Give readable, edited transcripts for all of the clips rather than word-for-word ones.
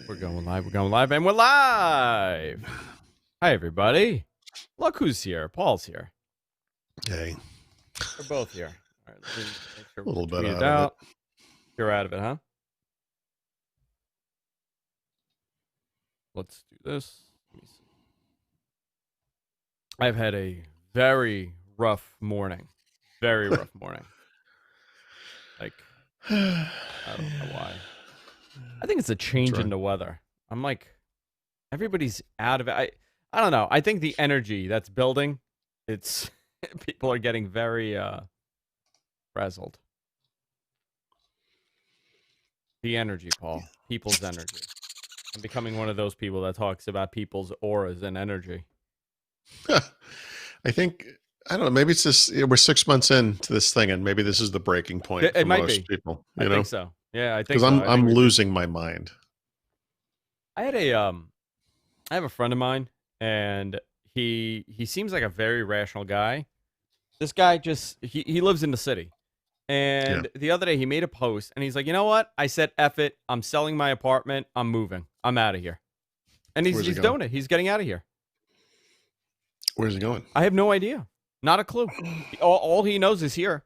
We're going live. We're going live, and we're live. Hi, everybody. Look who's here. Paul's here. Hey. We're both here. All right, let me make sure A little bit tweet it out of out. You're out of it, huh? Let's do this. Let me see. I've had a very rough morning. Very rough morning. Like, I don't know why. I think it's a change in the weather. I'm like, everybody's out of it. I don't know. I think the energy that's building, it's people are getting very frazzled. The energy, Paul. People's energy. I'm becoming one of those people that talks about people's auras and energy. I think, I don't know, maybe it's just, we're 6 months into this thing, and maybe this is the breaking point for most people. I think so. Yeah, I think so. Because I'm losing my mind. I had I have a friend of mine, and he seems like a very rational guy. This guy just, he lives in the city. And the other day he made a post, and he's like, you know what? I said, F it. I'm selling my apartment. I'm moving. I'm out of here. And he's doing it. He's getting out of here. Where's he going? I have no idea. Not a clue. All he knows is here.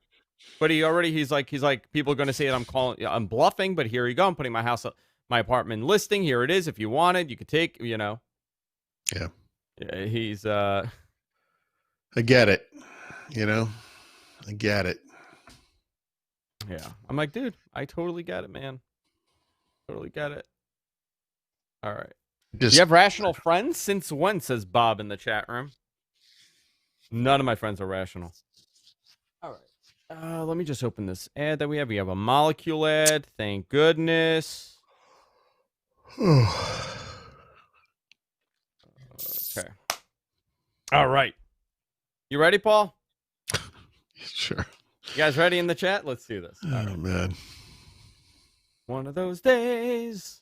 But he's like, people are going to say that I'm bluffing, but here you go. I'm putting my apartment listing. Here it is. If you want it, you could take, Yeah. He's, I get it. I get it. Yeah. I'm like, dude, I totally get it, man. Totally get it. All right. Do you have rational friends? Since when, says Bob in the chat room. None of my friends are rational. All right. Let me just open this ad that we have. We have a molecule ad. Thank goodness. Okay. All right. You ready, Paul? Sure. You guys ready in the chat? Let's do this. Oh, right. Man. One of those days.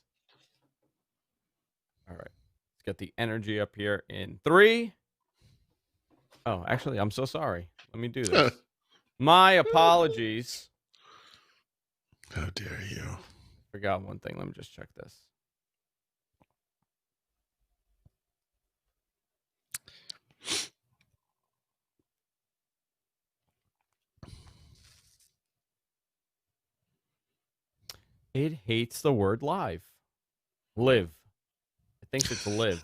All right. Let's get the energy up here in 3. Oh, actually, I'm so sorry. Let me do this. My apologies. How dare you? Forgot one thing. Let me just check this. It hates the word live. Live. It thinks it's live.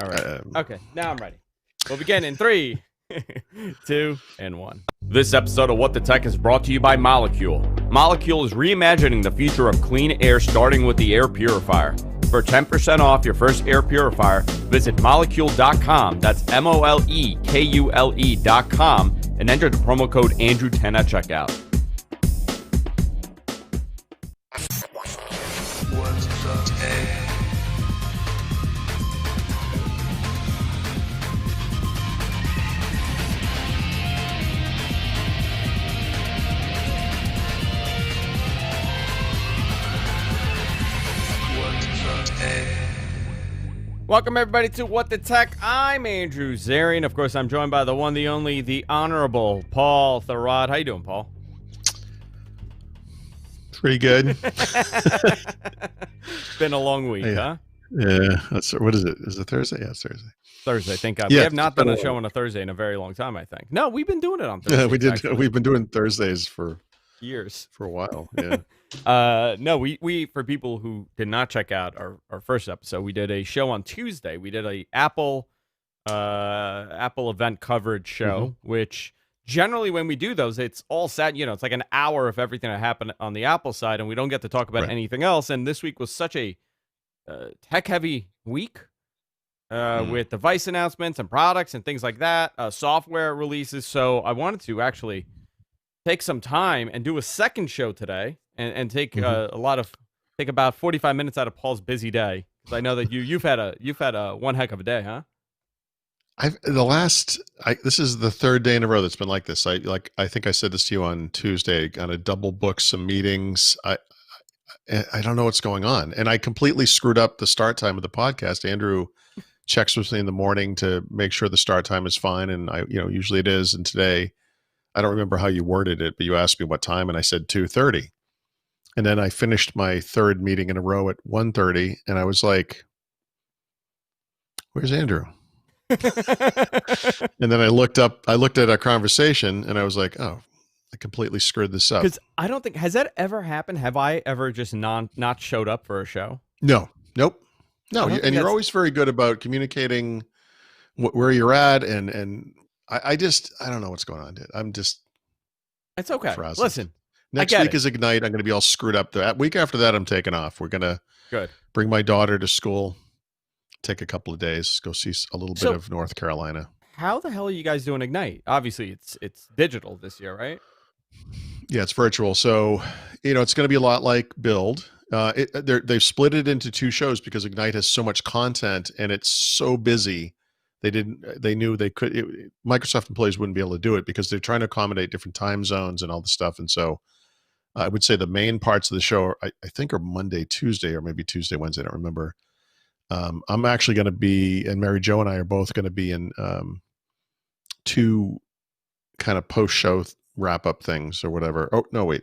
All right. Okay, now I'm ready. We'll begin in 3, 2, and 1. This episode of What the Tech is brought to you by Molecule. Molecule is reimagining the future of clean air, starting with the air purifier. For 10% off your first air purifier, visit molecule.com. That's MOLEKULE.com and enter the promo code Andrew10 at checkout. Welcome, everybody, to What the Tech. I'm Andrew Zarian. Of course, I'm joined by the one, the only, the honorable Paul Thurrott. How you doing, Paul? Pretty good. Been a long week, huh? Yeah. What is it? Is it Thursday? Yeah, it's Thursday. Thursday, thank God. We have not done a show on a Thursday in a very long time, I think. No, we've been doing it on Thursday. Yeah, we did. Actually. We've been doing Thursdays for years. For a while, yeah. No, we for people who did not check out our first episode, we did a show on Tuesday. We did a Apple event coverage show, which generally when we do those, it's all set. It's like an hour of everything that happened on the Apple side, and we don't get to talk about anything else. And this week was such a tech-heavy week with device announcements and products and things like that, software releases. So I wanted to actually take some time and do a second show today and take take about 45 minutes out of Paul's busy day, because I know that you've had a one heck of a day, huh? This is the third day in a row that's been like this. I think I said this to you on Tuesday. Got to double book some meetings. I don't know what's going on, and I completely screwed up the start time of the podcast. Andrew checks with me in the morning to make sure the start time is fine, and usually it is. And today, I don't remember how you worded it, but you asked me what time, and I said 2:30. And then I finished my third meeting in a row at 1:30, and I was like, "Where's Andrew?" And then I looked at our conversation, and I was like, "Oh, I completely screwed this up." Because I don't think, has that ever happened? Have I ever just not showed up for a show? No, nope, no. I don't think And you're that's. always very good about communicating where you're at, and I don't know what's going on, dude. I'm just It's okay. frazzled. Listen, I Next get week it. is Ignite. I'm going to be all screwed up. The week after that, I'm taking off. We're going to Good. bring my daughter to school, take a couple of days, go see a little bit So, of North Carolina. how the hell are you guys doing Ignite? Obviously, it's digital this year, right? Yeah, it's virtual. So, it's going to be a lot like Build. They've split it into two shows because Ignite has so much content and it's so busy. They knew they could, Microsoft employees wouldn't be able to do it because they're trying to accommodate different time zones and all the stuff. And so I would say the main parts of the show, I think are Monday, Tuesday, or maybe Tuesday, Wednesday. I don't remember. I'm actually going to be, and Mary Jo and I are both going to be in two kind of post-show wrap-up things or whatever. Oh no, wait,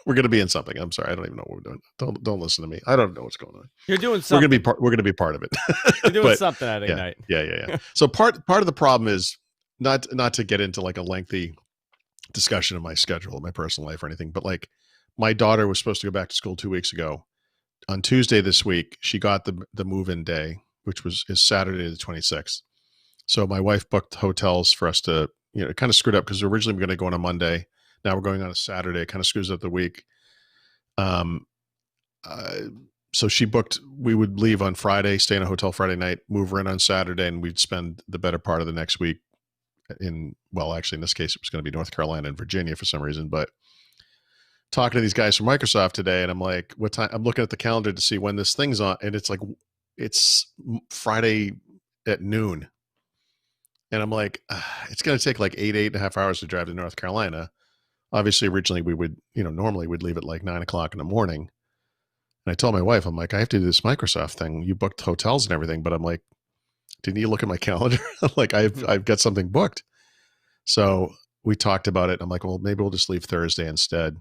we're going to be in something. I'm sorry, I don't even know what we're doing. Don't listen to me. I don't know what's going on. You're doing something. We're going to be part of it. You're doing But, something at Ignite. Yeah. So part of the problem is not to get into like a lengthy discussion of my schedule, my personal life or anything, but like my daughter was supposed to go back to school 2 weeks ago. On Tuesday this week, she got the move-in day, which is Saturday the 26th. So my wife booked hotels for us to, it kind of screwed up because originally we are going to go on a Monday. Now we're going on a Saturday. It kind of screws up the week. Um, so she booked, we would leave on Friday, stay in a hotel Friday night, move her in on Saturday, and we'd spend the better part of the next week actually in this case, it was going to be North Carolina and Virginia for some reason, but talking to these guys from Microsoft today, and I'm like, what time? I'm looking at the calendar to see when this thing's on, and it's like, it's Friday at noon. And I'm like, it's going to take like 8.5 hours to drive to North Carolina. Obviously, originally we would, normally we'd leave at like 9 o'clock in the morning. And I told my wife, I'm like, I have to do this Microsoft thing. You booked hotels and everything, but I'm like, didn't you look at my calendar? Like I've got something booked. So we talked about it. I'm like, well, maybe we'll just leave Thursday instead.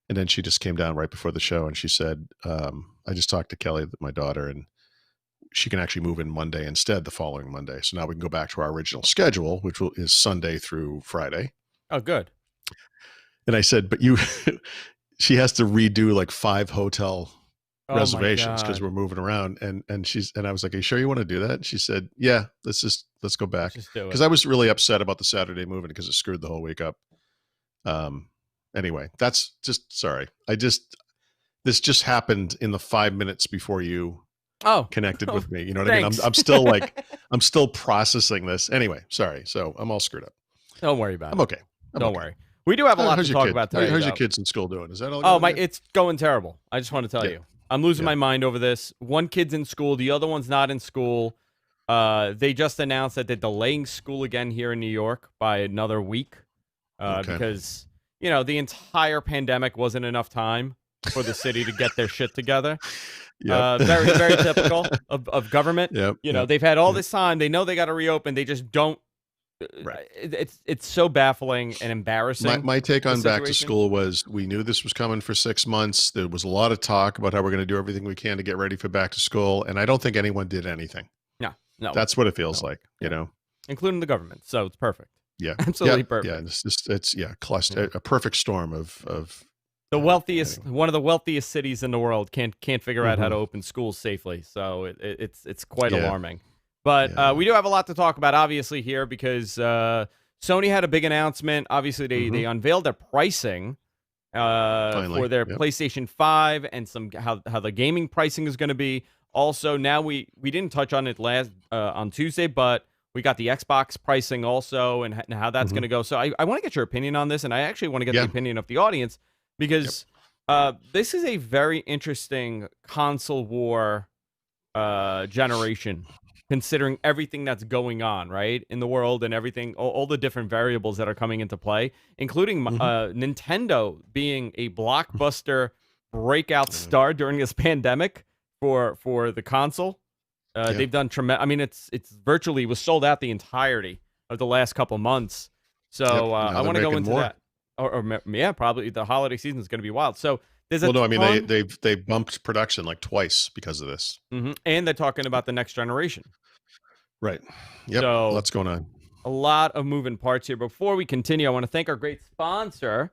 And then she just came down right before the show and she said, I just talked to Kelly, my daughter, and she can actually move in Monday instead the following Monday. So now we can go back to our original schedule, which is Sunday through Friday. Oh, good. And I said, but she has to redo like 5 hotel reservations because we're moving around. And I was like, are you sure you want to do that? And she said, yeah, let's go back. Because I was really upset about the Saturday moving because it screwed the whole week up. Anyway, that's just, sorry. This just happened in the 5 minutes before you connected with me. You know what I mean? I'm still processing this. Anyway, sorry. So I'm all screwed up. Don't worry about it. I'm okay. Don't worry. We do have a lot to talk about today. How's your kids in school doing? Is that all? Oh, it's going terrible. I just want to tell you. I'm losing my mind over this. One kid's in school. The other one's not in school. They just announced that they're delaying school again here in New York by another week because, the entire pandemic wasn't enough time for the city to get their shit together. Very, very typical of government. They've had all this time. They know they got to reopen. They just don't. Right. It's so baffling and embarrassing. My take on back to school was we knew this was coming for 6 months. There was a lot of talk about how we're going to do everything we can to get ready for back to school. And I don't think anyone did anything. No. That's what it feels like, including the government. So it's perfect. Yeah. Absolutely perfect. Yeah. It's cluster, a perfect storm of the wealthiest, one of the wealthiest cities in the world can't figure out how to open schools safely. So it's quite alarming. But we do have a lot to talk about, obviously, here because Sony had a big announcement. Obviously, they unveiled their pricing for their PlayStation 5 and how the gaming pricing is going to be. Also, now we didn't touch on it last on Tuesday, but we got the Xbox pricing also and how that's going to go. So I want to get your opinion on this, and I actually want to get the opinion of the audience because this is a very interesting console war generation. Considering everything that's going on, right, in the world and everything, all the different variables that are coming into play, including Nintendo being a blockbuster breakout star during this pandemic for the console. They've done tremendous. I mean, it's virtually was sold out the entirety of the last couple months. So I want to go into that. Or probably the holiday season is going to be wild. So There's a Well, no, I mean ton. they've bumped production like twice because of this. And they're talking about the next generation. Right. Yep. So Lots going on. a lot of moving parts here. Before we continue, I want to thank our great sponsor,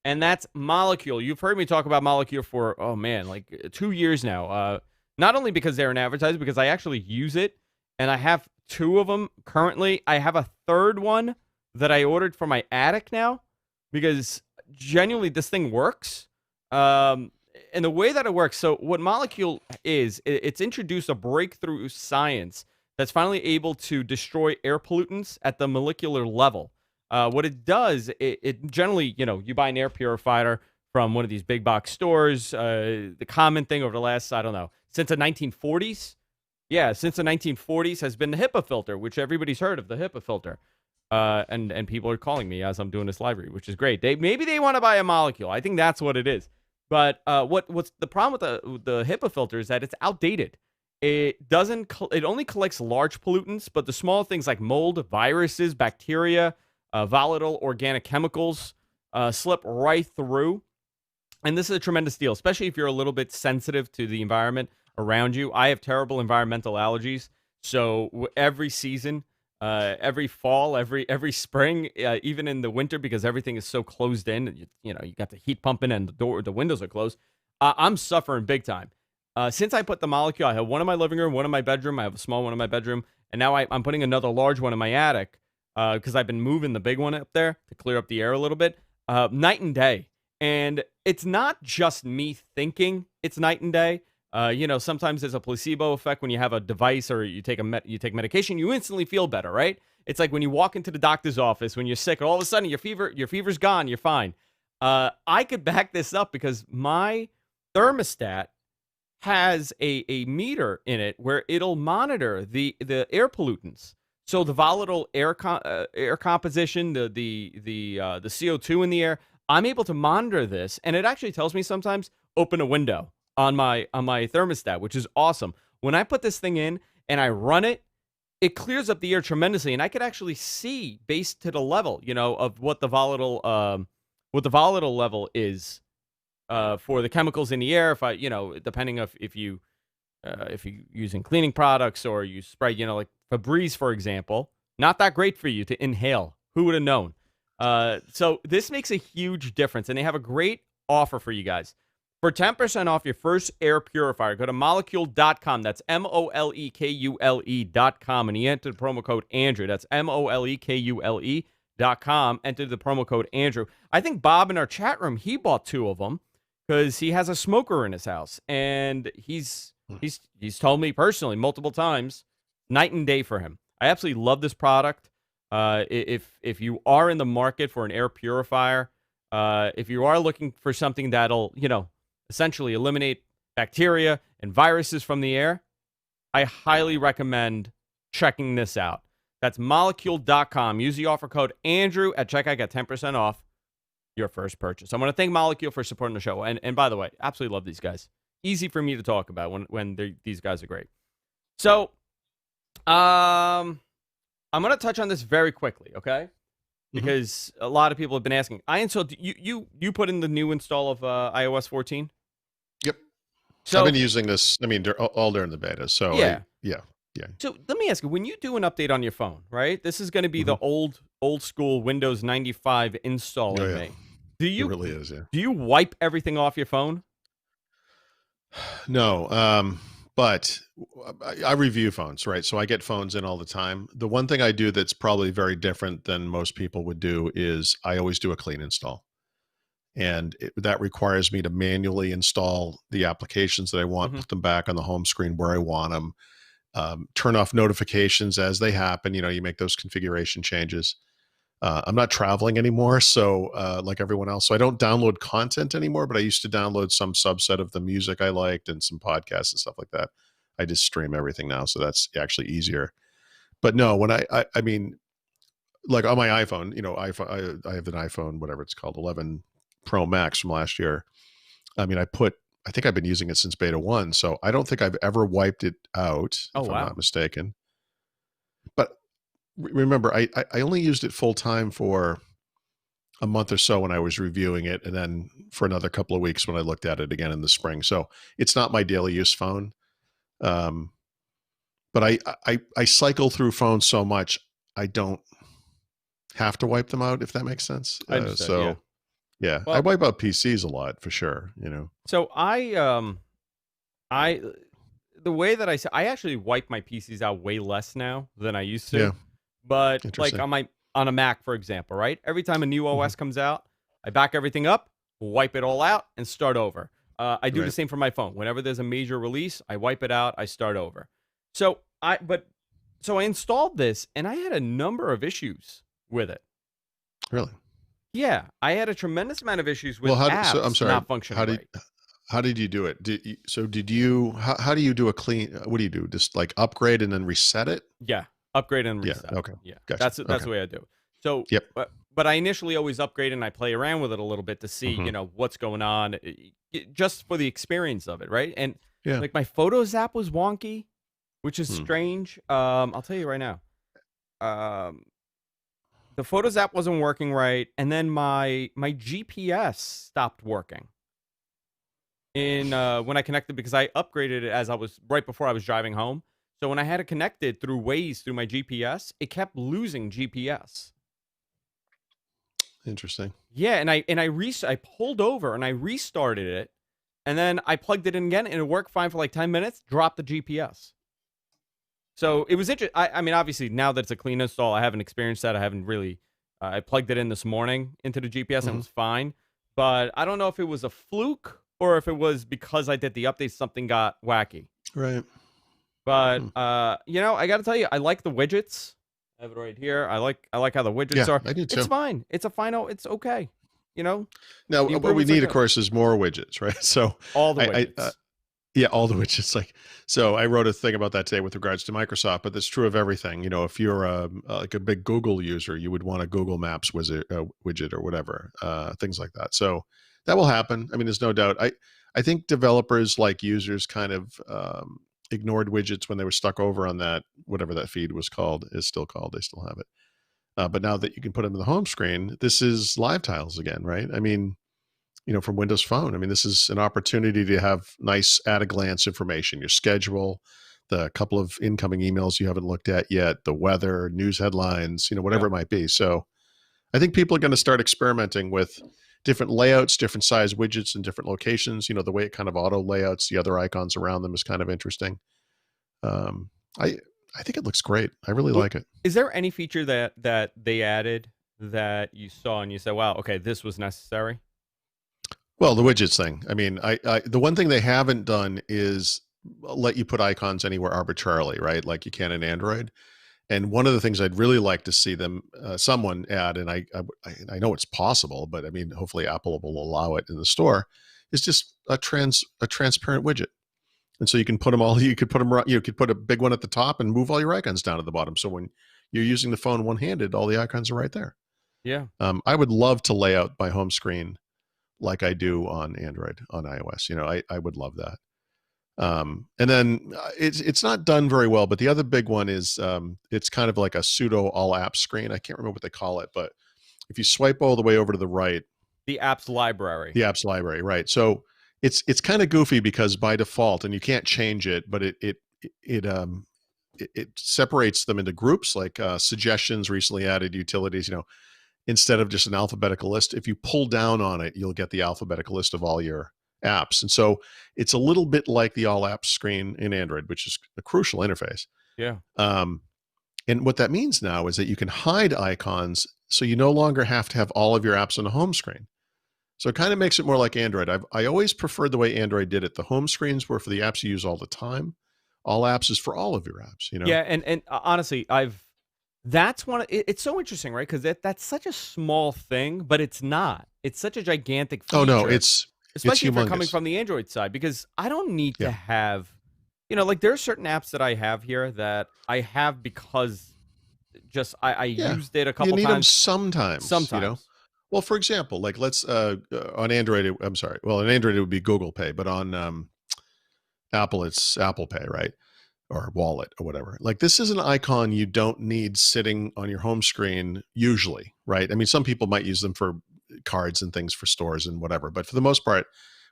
and that's Molecule. You've heard me talk about Molecule for, oh man, like 2 years now. Not only because they're an advertiser, because I actually use it, and I have two of them currently. I have a third one that I ordered for my attic now, because genuinely this thing works. And the way that it works, so what Molecule is, it's introduced a breakthrough science that's finally able to destroy air pollutants at the molecular level. What it does, it generally, you buy an air purifier from one of these big box stores. The common thing over the last, I don't know, since the 1940s. Yeah, since the 1940s has been the HEPA filter, which everybody's heard of, the HEPA filter. And people are calling me as I'm doing this live read, which is great. Maybe they want to buy a Molecule. I think that's what it is. But what's the problem with the HEPA filter is that it's outdated. It doesn't. It only collects large pollutants, but the small things like mold, viruses, bacteria, volatile organic chemicals slip right through. And this is a tremendous deal, especially if you're a little bit sensitive to the environment around you. I have terrible environmental allergies, so every season, every fall, every spring, even in the winter, because everything is so closed in. You got the heat pumping and the windows are closed. I'm suffering big time. Since I put the Molecule, I have one in my living room, one in my bedroom. I have a small one in my bedroom, and now I'm putting another large one in my attic because I've been moving the big one up there to clear up the air a little bit. Night and day, and it's not just me thinking it's night and day. Sometimes there's a placebo effect when you have a device or you take medication, you instantly feel better, right? It's like when you walk into the doctor's office when you're sick, all of a sudden your fever's gone, you're fine. I could back this up because my thermostat has a meter in it where it'll monitor the air pollutants. So the volatile air composition, the CO2 in the air, I'm able to monitor this, and it actually tells me sometimes open a window on my thermostat, which is awesome. When I put this thing in and I run it, it clears up the air tremendously, and I could actually see based to the level, of what the volatile level is for the chemicals in the air. If I, depending if you using cleaning products or you spray, like Febreze, for example, not that great for you to inhale. Who would have known? So this makes a huge difference, and they have a great offer for you guys. For 10% off your first air purifier, go to molecule.com. That's MOLEKULE.com, and you enter the promo code Andrew. That's MOLEKULE.com. Enter the promo code Andrew. I think Bob in our chat room, he bought two of them because he has a smoker in his house, and he's told me personally multiple times, night and day for him. I absolutely love this product. If you are in the market for an air purifier, if you are looking for something that'll, essentially eliminate bacteria and viruses from the air, I highly recommend checking this out. That's molecule.com. Use the offer code Andrew at checkout. Get 10% off your first purchase. I want to thank Molecule for supporting the show. And by the way, absolutely love these guys. Easy for me to talk about when these guys are great. So, I'm going to touch on this very quickly, okay? Because a lot of people have been asking. I installed, you put in the new install of iOS 14? Yep. So I've been using this, all during the beta. So yeah. Yeah. So let me ask you, when you do an update on your phone, right? This is going to be the old school Windows 95 install in May. It really is, yeah. Do you wipe everything off your phone? No, but I review phones, right? So I get phones in all the time. The one thing I do that's probably very different than most people would do is I always do a clean install. And that requires me to manually install the applications that I want, put them back on the home screen where I want them, turn off notifications as they happen. You make those configuration changes. I'm not traveling anymore, so like everyone else. So I don't download content anymore, but I used to download some subset of the music I liked and some podcasts and stuff like that. I just stream everything now, so that's actually easier. But no, when I mean, like on my iPhone, I have an iPhone, whatever it's called, 11 Pro Max from last year. I mean, I think I've been using it since beta 1, so I don't think I've ever wiped it out, if I'm not mistaken. But remember, I only used it full time for a month or so when I was reviewing it, and then for another couple of weeks when I looked at it again in the spring. So it's not my daily use phone. Um, but I cycle through phones so much I don't have to wipe them out, if that makes sense. I understood. Yeah. So yeah, I Well, wipe out PCs a lot for sure. You know. so I the way that I actually wipe my PCs out way less now than I used to. Yeah, But like interesting. on a Mac, for example, right? Every time a new Hmm. OS comes out, I back everything up, wipe it all out, and start over. I do the Right. same for my phone. Whenever there's a major release, I wipe it out, I start over. So I installed this, and I had a number of issues with it. Really. Yeah, I had a tremendous amount of issues Well, with so I'm apps sorry. not functioning How did right. how did you do it? Did you how do you do a clean? What do you do? Just like upgrade and then reset it? Yeah, upgrade and Yeah. reset. Okay. Yeah, Gotcha. that's Okay. the way I do it. So, Yep. but I initially always upgrade and I play around with it a little bit to see, Hmm. what's going on, just for the experience of it, right? And Yeah. like my Photos app was wonky, which is Hmm. strange. I'll tell you right now. Um, the Photos app wasn't working right, and then my GPS stopped working in when I connected because I upgraded it as I was right before I was driving home. So when I had it connected through Waze through my GPS, it kept losing GPS. Interesting. Yeah, I pulled over and I restarted it, and then I plugged it in again, and it worked fine for like 10 minutes. Dropped the GPS. So it was interesting. I mean, obviously now that it's a clean install, I haven't experienced that. I haven't really. I plugged it in this morning into the GPS and it Hmm. was fine. But I don't know if it was a fluke or if it was because I did the update, something got wacky. Right. But Hmm. I got to tell you, I like the widgets. I have it right here. I like how the widgets Yeah, are. I do It's too. fine. It's a final. It's okay. You know, Now, the what we improvements are need, of good. course, is more widgets, right? So, All the I widgets. yeah, all the widgets. Like, so I wrote a thing about that today with regards to Microsoft, but that's true of everything. You know, if you're like a big Google user, you would want a Google Maps widget or whatever, things like that. So that will happen. I mean, there's no doubt. I think developers like users kind of ignored widgets when they were stuck over on that whatever that feed was called is still called. They still have it. But now that you can put them in the home screen, this is live tiles again, right? I mean, from Windows Phone. I mean, this is an opportunity to have nice at a glance information, your schedule, the couple of incoming emails you haven't looked at yet, the weather, news headlines, Yeah. whatever it might be. So I think people are going to start experimenting with different layouts, different size widgets in different locations. The way it kind of auto layouts the other icons around them is kind of interesting. Um, I I think it looks great. I really Well, like it. is there any feature that they added that you saw and you said, "Wow, okay, this was necessary"? Well, the widgets thing. I mean, the one thing they haven't done is let you put icons anywhere arbitrarily, right? Like you can in Android. And one of the things I'd really like to see them, someone add, and I know it's possible, but I mean, hopefully Apple will allow it in the store, is just a transparent widget. And so you can put them all. You could put them. You could put a big one at the top and move all your icons down to the bottom. So when you're using the phone one handed, all the icons are right there. Yeah. I would love to lay out my home screen like I do on Android, on iOS. I would love that. And then it's not done very well, but the other big one is it's kind of like a pseudo all apps screen. I can't remember what they call it, but if you swipe all the way over to the right, The apps library. the apps library, right? So it's kind of goofy because by default, and you can't change it, but it separates them into groups like suggestions, recently added utilities. Instead of just an alphabetical list, if you pull down on it, you'll get the alphabetical list of all your apps. And so it's a little bit like the all apps screen in Android, which is a crucial interface. Yeah. Um, and what that means now is that you can hide icons, so you no longer have to have all of your apps on the home screen. So it kind of makes it more like Android. I always preferred the way Android did it. The home screens were for the apps you use all the time. All apps is for all of your apps. Yeah, and honestly, that's it's so interesting, right? Because that's such a small thing, but it's not. It's such a gigantic Oh no, feature, it's especially if you're coming humongous. from the Android side, because I don't need to Yeah. have, like there are certain apps that I have here that I have because just I Yeah. used it a You couple need them times, sometimes. sometimes. Well, for example, like let's on Android, I'm sorry. Well, on Android it would be Google Pay, but on Apple it's Apple Pay, right? Or Wallet or whatever. Like this is an icon you don't need sitting on your home screen usually, right? I mean, some people might use them for cards and things for stores and whatever. But for the most part,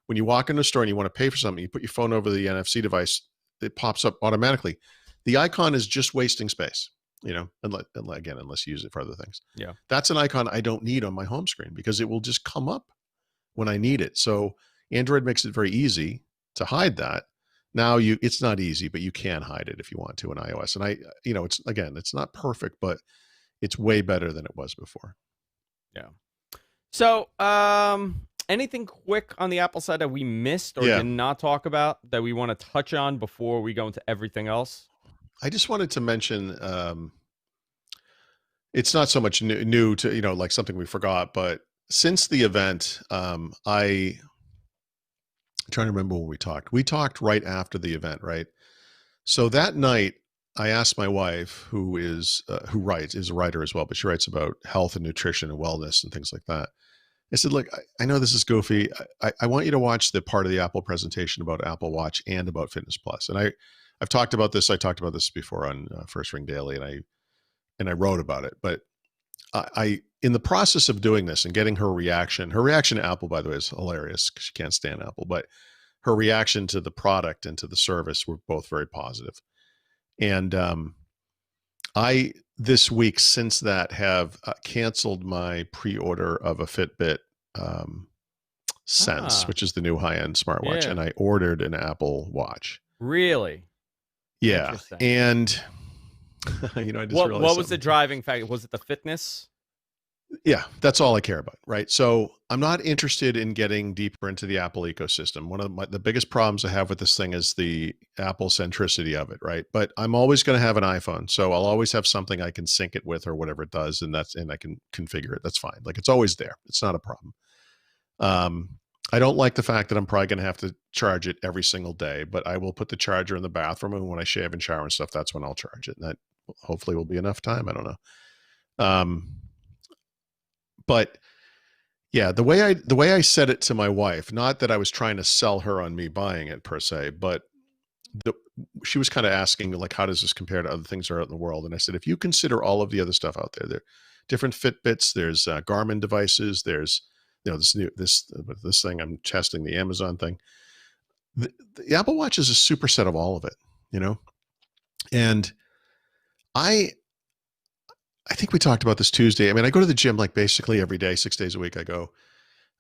when you walk into a store and you want to pay for something, you put your phone over the NFC device, it pops up automatically. The icon is just wasting space, unless you use it for other things. Yeah. That's an icon I don't need on my home screen because it will just come up when I need it. So Android makes it very easy to hide that. Now it's not easy, but you can hide it if you want to in iOS. And it's not perfect, but it's way better than it was before. Yeah. So, anything quick on the Apple side that we missed or did not talk about that we want to touch on before we go into everything else? I just wanted to mention, it's not so much new to, like something we forgot, but since the event, I'm trying to remember when we talked. We talked right after the event, right? So that night, I asked my wife, who is a writer as well, but she writes about health and nutrition and wellness and things like that. I said, look, I know this is goofy. I want you to watch the part of the Apple presentation about Apple Watch and about Fitness Plus. And I've talked about this. I talked about this before on First Ring Daily, and I wrote about it. But I in the process of doing this and getting her reaction to Apple, by the way, is hilarious because she can't stand Apple. But her reaction to the product and to the service were both very positive. And I, this week, since that, have canceled my pre-order of a Fitbit Sense, which is the new high-end smartwatch, and I ordered an Apple Watch. Really? Yeah. And, I just realized what was the driving factor? Was it the fitness? Yeah, that's all I care about, right? So I'm not interested in getting deeper into the Apple ecosystem. One of the biggest problems I have with this thing is the Apple centricity of it, right? But I'm always going to have an iPhone, so I'll always have something I can sync it with or whatever it does, and I can configure it. That's fine. Like, it's always there. It's not a problem. I don't like the fact that I'm probably going to have to charge it every single day, but I will put the charger in the bathroom, and when I shave and shower and stuff, that's when I'll charge it. And that hopefully will be enough time. I don't know. But yeah, the way I said it to my wife, not that I was trying to sell her on me buying it per se, but she was kind of asking, like, how does this compare to other things that are out in the world? And I said, if you consider all of the other stuff out there, different Fitbits, there's Garmin devices, there's this thing I'm testing, the Amazon thing. The Apple Watch is a superset of all of it, and I think we talked about this Tuesday. I mean, I go to the gym like basically every day, 6 days a week I go.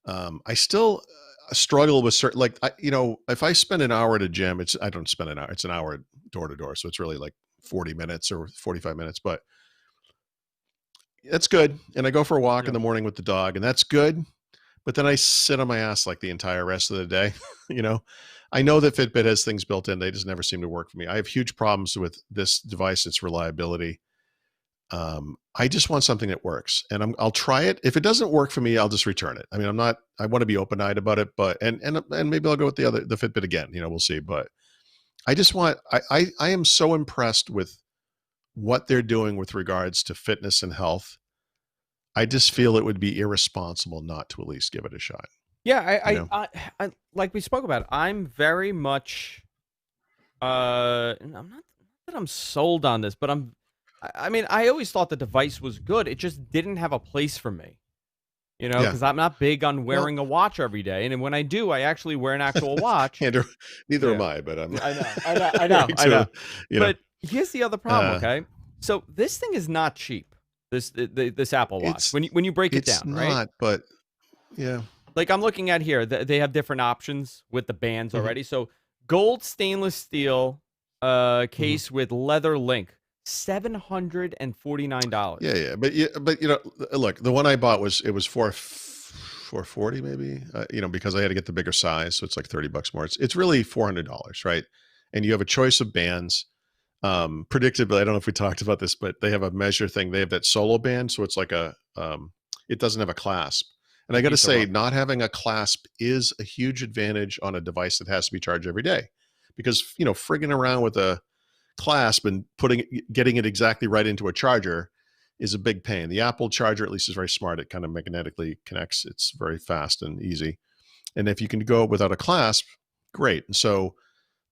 I still struggle with certain, like, if I spend an hour at a gym, I don't spend an hour. It's an hour door to door. So it's really like 40 minutes or 45 minutes, but that's good. And I go for a walk in the morning with the dog, and that's good. But then I sit on my ass like the entire rest of the day. I know that Fitbit has things built in. They just never seem to work for me. I have huge problems with this device, its reliability. I just want something that works, and I'll try it. If it doesn't work for me, I'll just return it. I mean, I want to be open-eyed about it, but, and maybe I'll go with the Fitbit again, we'll see. But I just I am so impressed with what they're doing with regards to fitness and health. I just feel it would be irresponsible not to at least give it a shot. Yeah. I like we spoke about, I'm very much, I'm not that I'm sold on this, but I mean, I always thought the device was good. It just didn't have a place for me, because I'm not big on wearing a watch every day. And when I do, I actually wear an actual watch. Andrew, neither am I, but I know. But here's the other problem, okay? So this thing is not cheap. This Apple Watch, when you break it down, right? It's not, but yeah. Like, I'm looking at here, they have different options with the bands already. So gold stainless steel case with leather link. $749. Yeah, but look, the one I bought was $440 maybe. Because I had to get the bigger size, so it's like $30 more. It's really $400, right? And you have a choice of bands. Predictably, I don't know if we talked about this, but they have a measure thing. They have that solo band, so it's like it doesn't have a clasp. And I got to say, not having a clasp is a huge advantage on a device that has to be charged every day, because frigging around with a clasp and getting it exactly right into a charger is a big pain. The Apple charger, at least, is very smart. It kind of magnetically connects. It's very fast and easy. And if you can go without a clasp, great. And so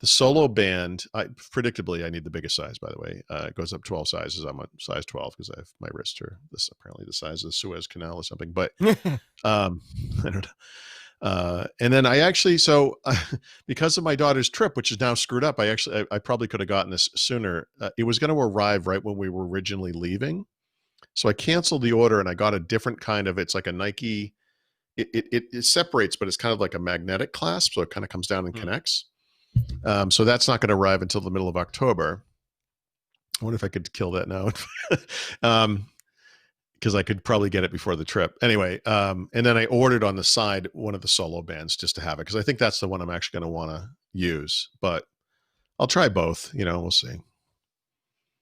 The solo band, predictably, I need the biggest size, by the way. It goes up 12 sizes. I'm on size 12 because my wrists are apparently the size of the Suez Canal or something. But I don't know. And then I actually, because of my daughter's trip, which is now screwed up, I probably could have gotten this sooner. It was going to arrive right when we were originally leaving. So I canceled the order and I got a different kind of, it's like a Nike, it separates, but it's kind of like a magnetic clasp. So it kind of comes down and connects. So that's not going to arrive until the middle of October. I wonder if I could kill that now. Because I could probably get it before the trip. Anyway, and then I ordered on the side one of the solo bands just to have it, because I think that's the one I'm actually going to want to use. But I'll try both. We'll see.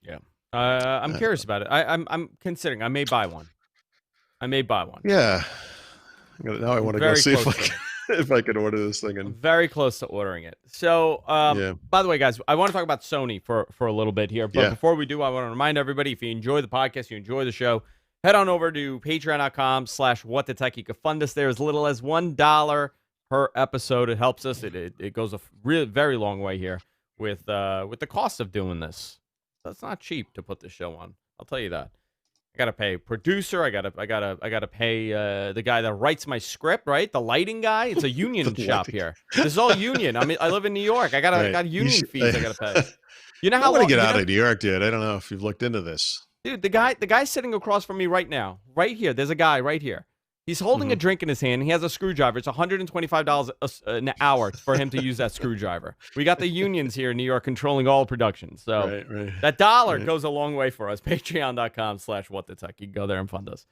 Yeah, I'm curious about it. I'm considering. I may buy one. Yeah. Now I want to go see if I can order this thing. I'm very close to ordering it. So, by the way, guys, I want to talk about Sony for a little bit here. But before we do, I want to remind everybody, if you enjoy the podcast, you enjoy the show, head on over to patreon.com/whatthetech. You can fund us there as little as $1 per episode. It helps us. It goes a very long way here with the cost of doing this. That's not cheap to put this show on. I'll tell you that. I gotta pay producer. I gotta pay the guy that writes my script. Right, the lighting guy. It's a union shop here. This is all union. I live in New York. I got union fees. I gotta pay. You know how I want to get out of New York, dude. I don't know if you've looked into this. Dude, the guy sitting across from me right now, right here. There's a guy right here. He's holding a drink in his hand. He has a screwdriver. It's $125 an hour for him to use that screwdriver. We got the unions here in New York controlling all production. So that dollar goes a long way for us. Patreon.com/whatthetech. You can go there and fund us.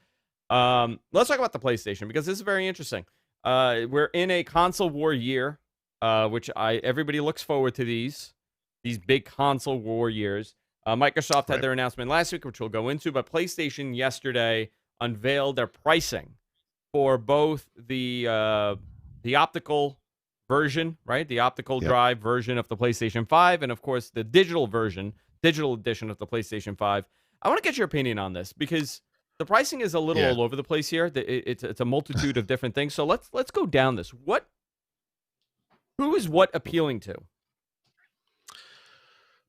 Let's talk about the PlayStation, because this is very interesting. We're in a console war year, which everybody looks forward to these big console war years. Microsoft had their announcement last week, which we'll go into, but PlayStation yesterday unveiled their pricing for both the optical version, right? The optical drive version of the PlayStation 5, and of course the digital edition of the PlayStation 5. I want to get your opinion on this, because the pricing is a little all over the place here. It's a multitude of different things. So let's go down this. Who is what appealing to?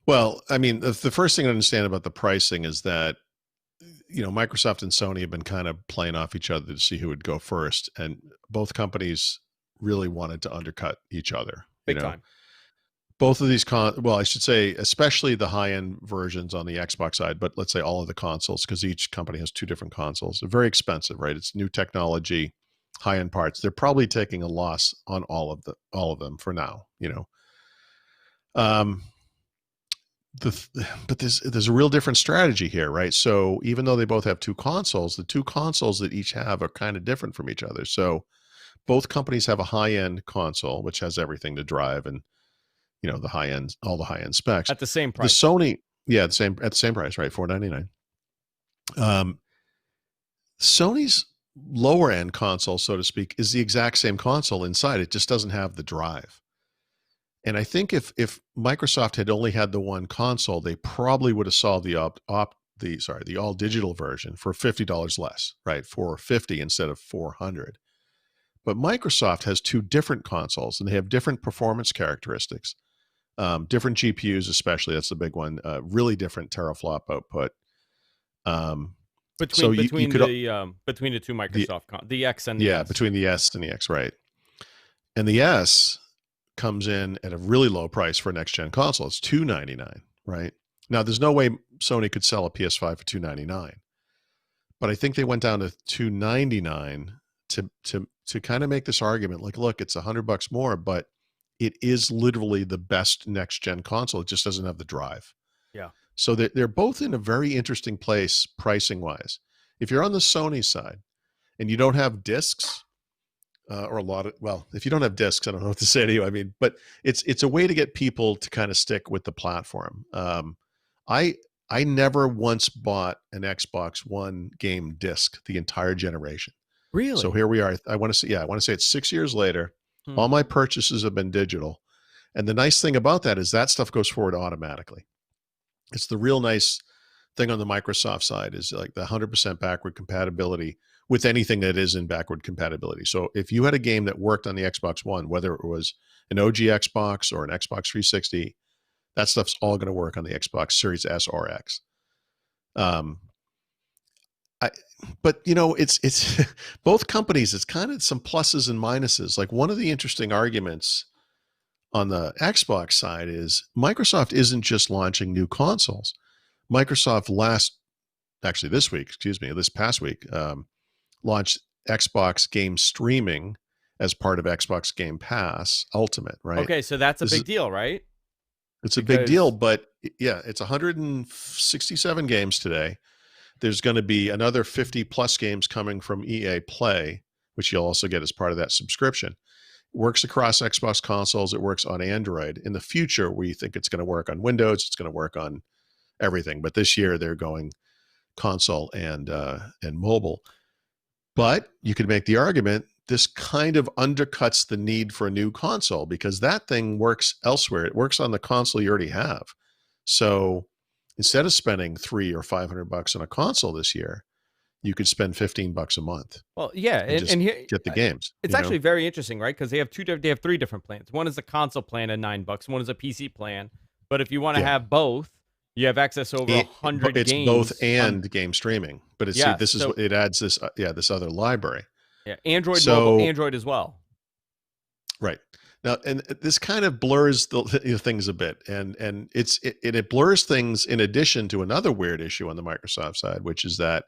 Well, I mean, the first thing to understand about the pricing is that, Microsoft and Sony have been kind of playing off each other to see who would go first. And both companies really wanted to undercut each other. Big time. Both of these I should say, especially the high-end versions on the Xbox side, but let's say all of the consoles, because each company has two different consoles. They're very expensive, right? It's new technology, high-end parts. They're probably taking a loss on all of them for now, But there's a real different strategy here, right? So even though they both have two consoles, the two consoles that each have are kind of different from each other. So both companies have a high-end console, which has everything to drive and, all the high-end specs at the same price. The Sony, at the same price, right? $499. Sony's lower-end console, so to speak, is the exact same console inside. It just doesn't have the drive. And I think if Microsoft had only had the one console, they probably would have sold the all digital version for $50 less, right? $450 instead of $400. But Microsoft has two different consoles, and they have different performance characteristics, different GPUs, especially. That's the big one. Really different teraflop output. Between the two Microsoft, the X and the S. Between the S and the X, right? And the S comes in at a really low price for a next-gen console. It's $299, right? Now, there's no way Sony could sell a PS5 for $299, but I think they went down to $299 to kind of make this argument. Like, look, it's $100 more, but it is literally the best next-gen console. It just doesn't have the drive. Yeah. So they're both in a very interesting place pricing-wise. If you're on the Sony side and you don't have discs, or if you don't have discs, I don't know what to say to you. I mean, but it's a way to get people to kind of stick with the platform. I never once bought an Xbox One game disc the entire generation. Really? So here we are. I want to say it's 6 years later. All my purchases have been digital. And the nice thing about that is that stuff goes forward automatically. It's the real nice thing on the Microsoft side is like the 100% backward compatibility with anything that is in backward compatibility. So if you had a game that worked on the Xbox One, whether it was an OG Xbox or an Xbox 360, that stuff's all going to work on the Xbox Series S or X. Um, I, but it's both companies. It's kind of some pluses and minuses. Like one of the interesting arguments on the Xbox side is Microsoft isn't just launching new consoles. Microsoft this past week, launched Xbox game streaming as part of Xbox Game Pass Ultimate, right? Okay, so that's a big deal, right? It's a big deal, but yeah, it's 167 games today. There's going to be another 50 plus games coming from EA Play, which you'll also get as part of that subscription. It works across Xbox consoles. It works on Android. In the future, we think it's going to work on Windows. It's going to work on everything. But this year, they're going console and mobile. But you could make the argument this kind of undercuts the need for a new console because that thing works elsewhere. It works on the console you already have. So instead of spending $300 or $500 on a console this year, you could spend $15 a month. Well, yeah, and here, get the games. It's actually very interesting, right? Because they have three different plans. One is a console plan at $9. One is a PC plan. But if you want to have both, you have access to over 100 games. It's both and game streaming. But it adds this this other library. Yeah, Android, mobile, Android as well. Right. Now, and this kind of blurs the things a bit, and it blurs things in addition to another weird issue on the Microsoft side, which is that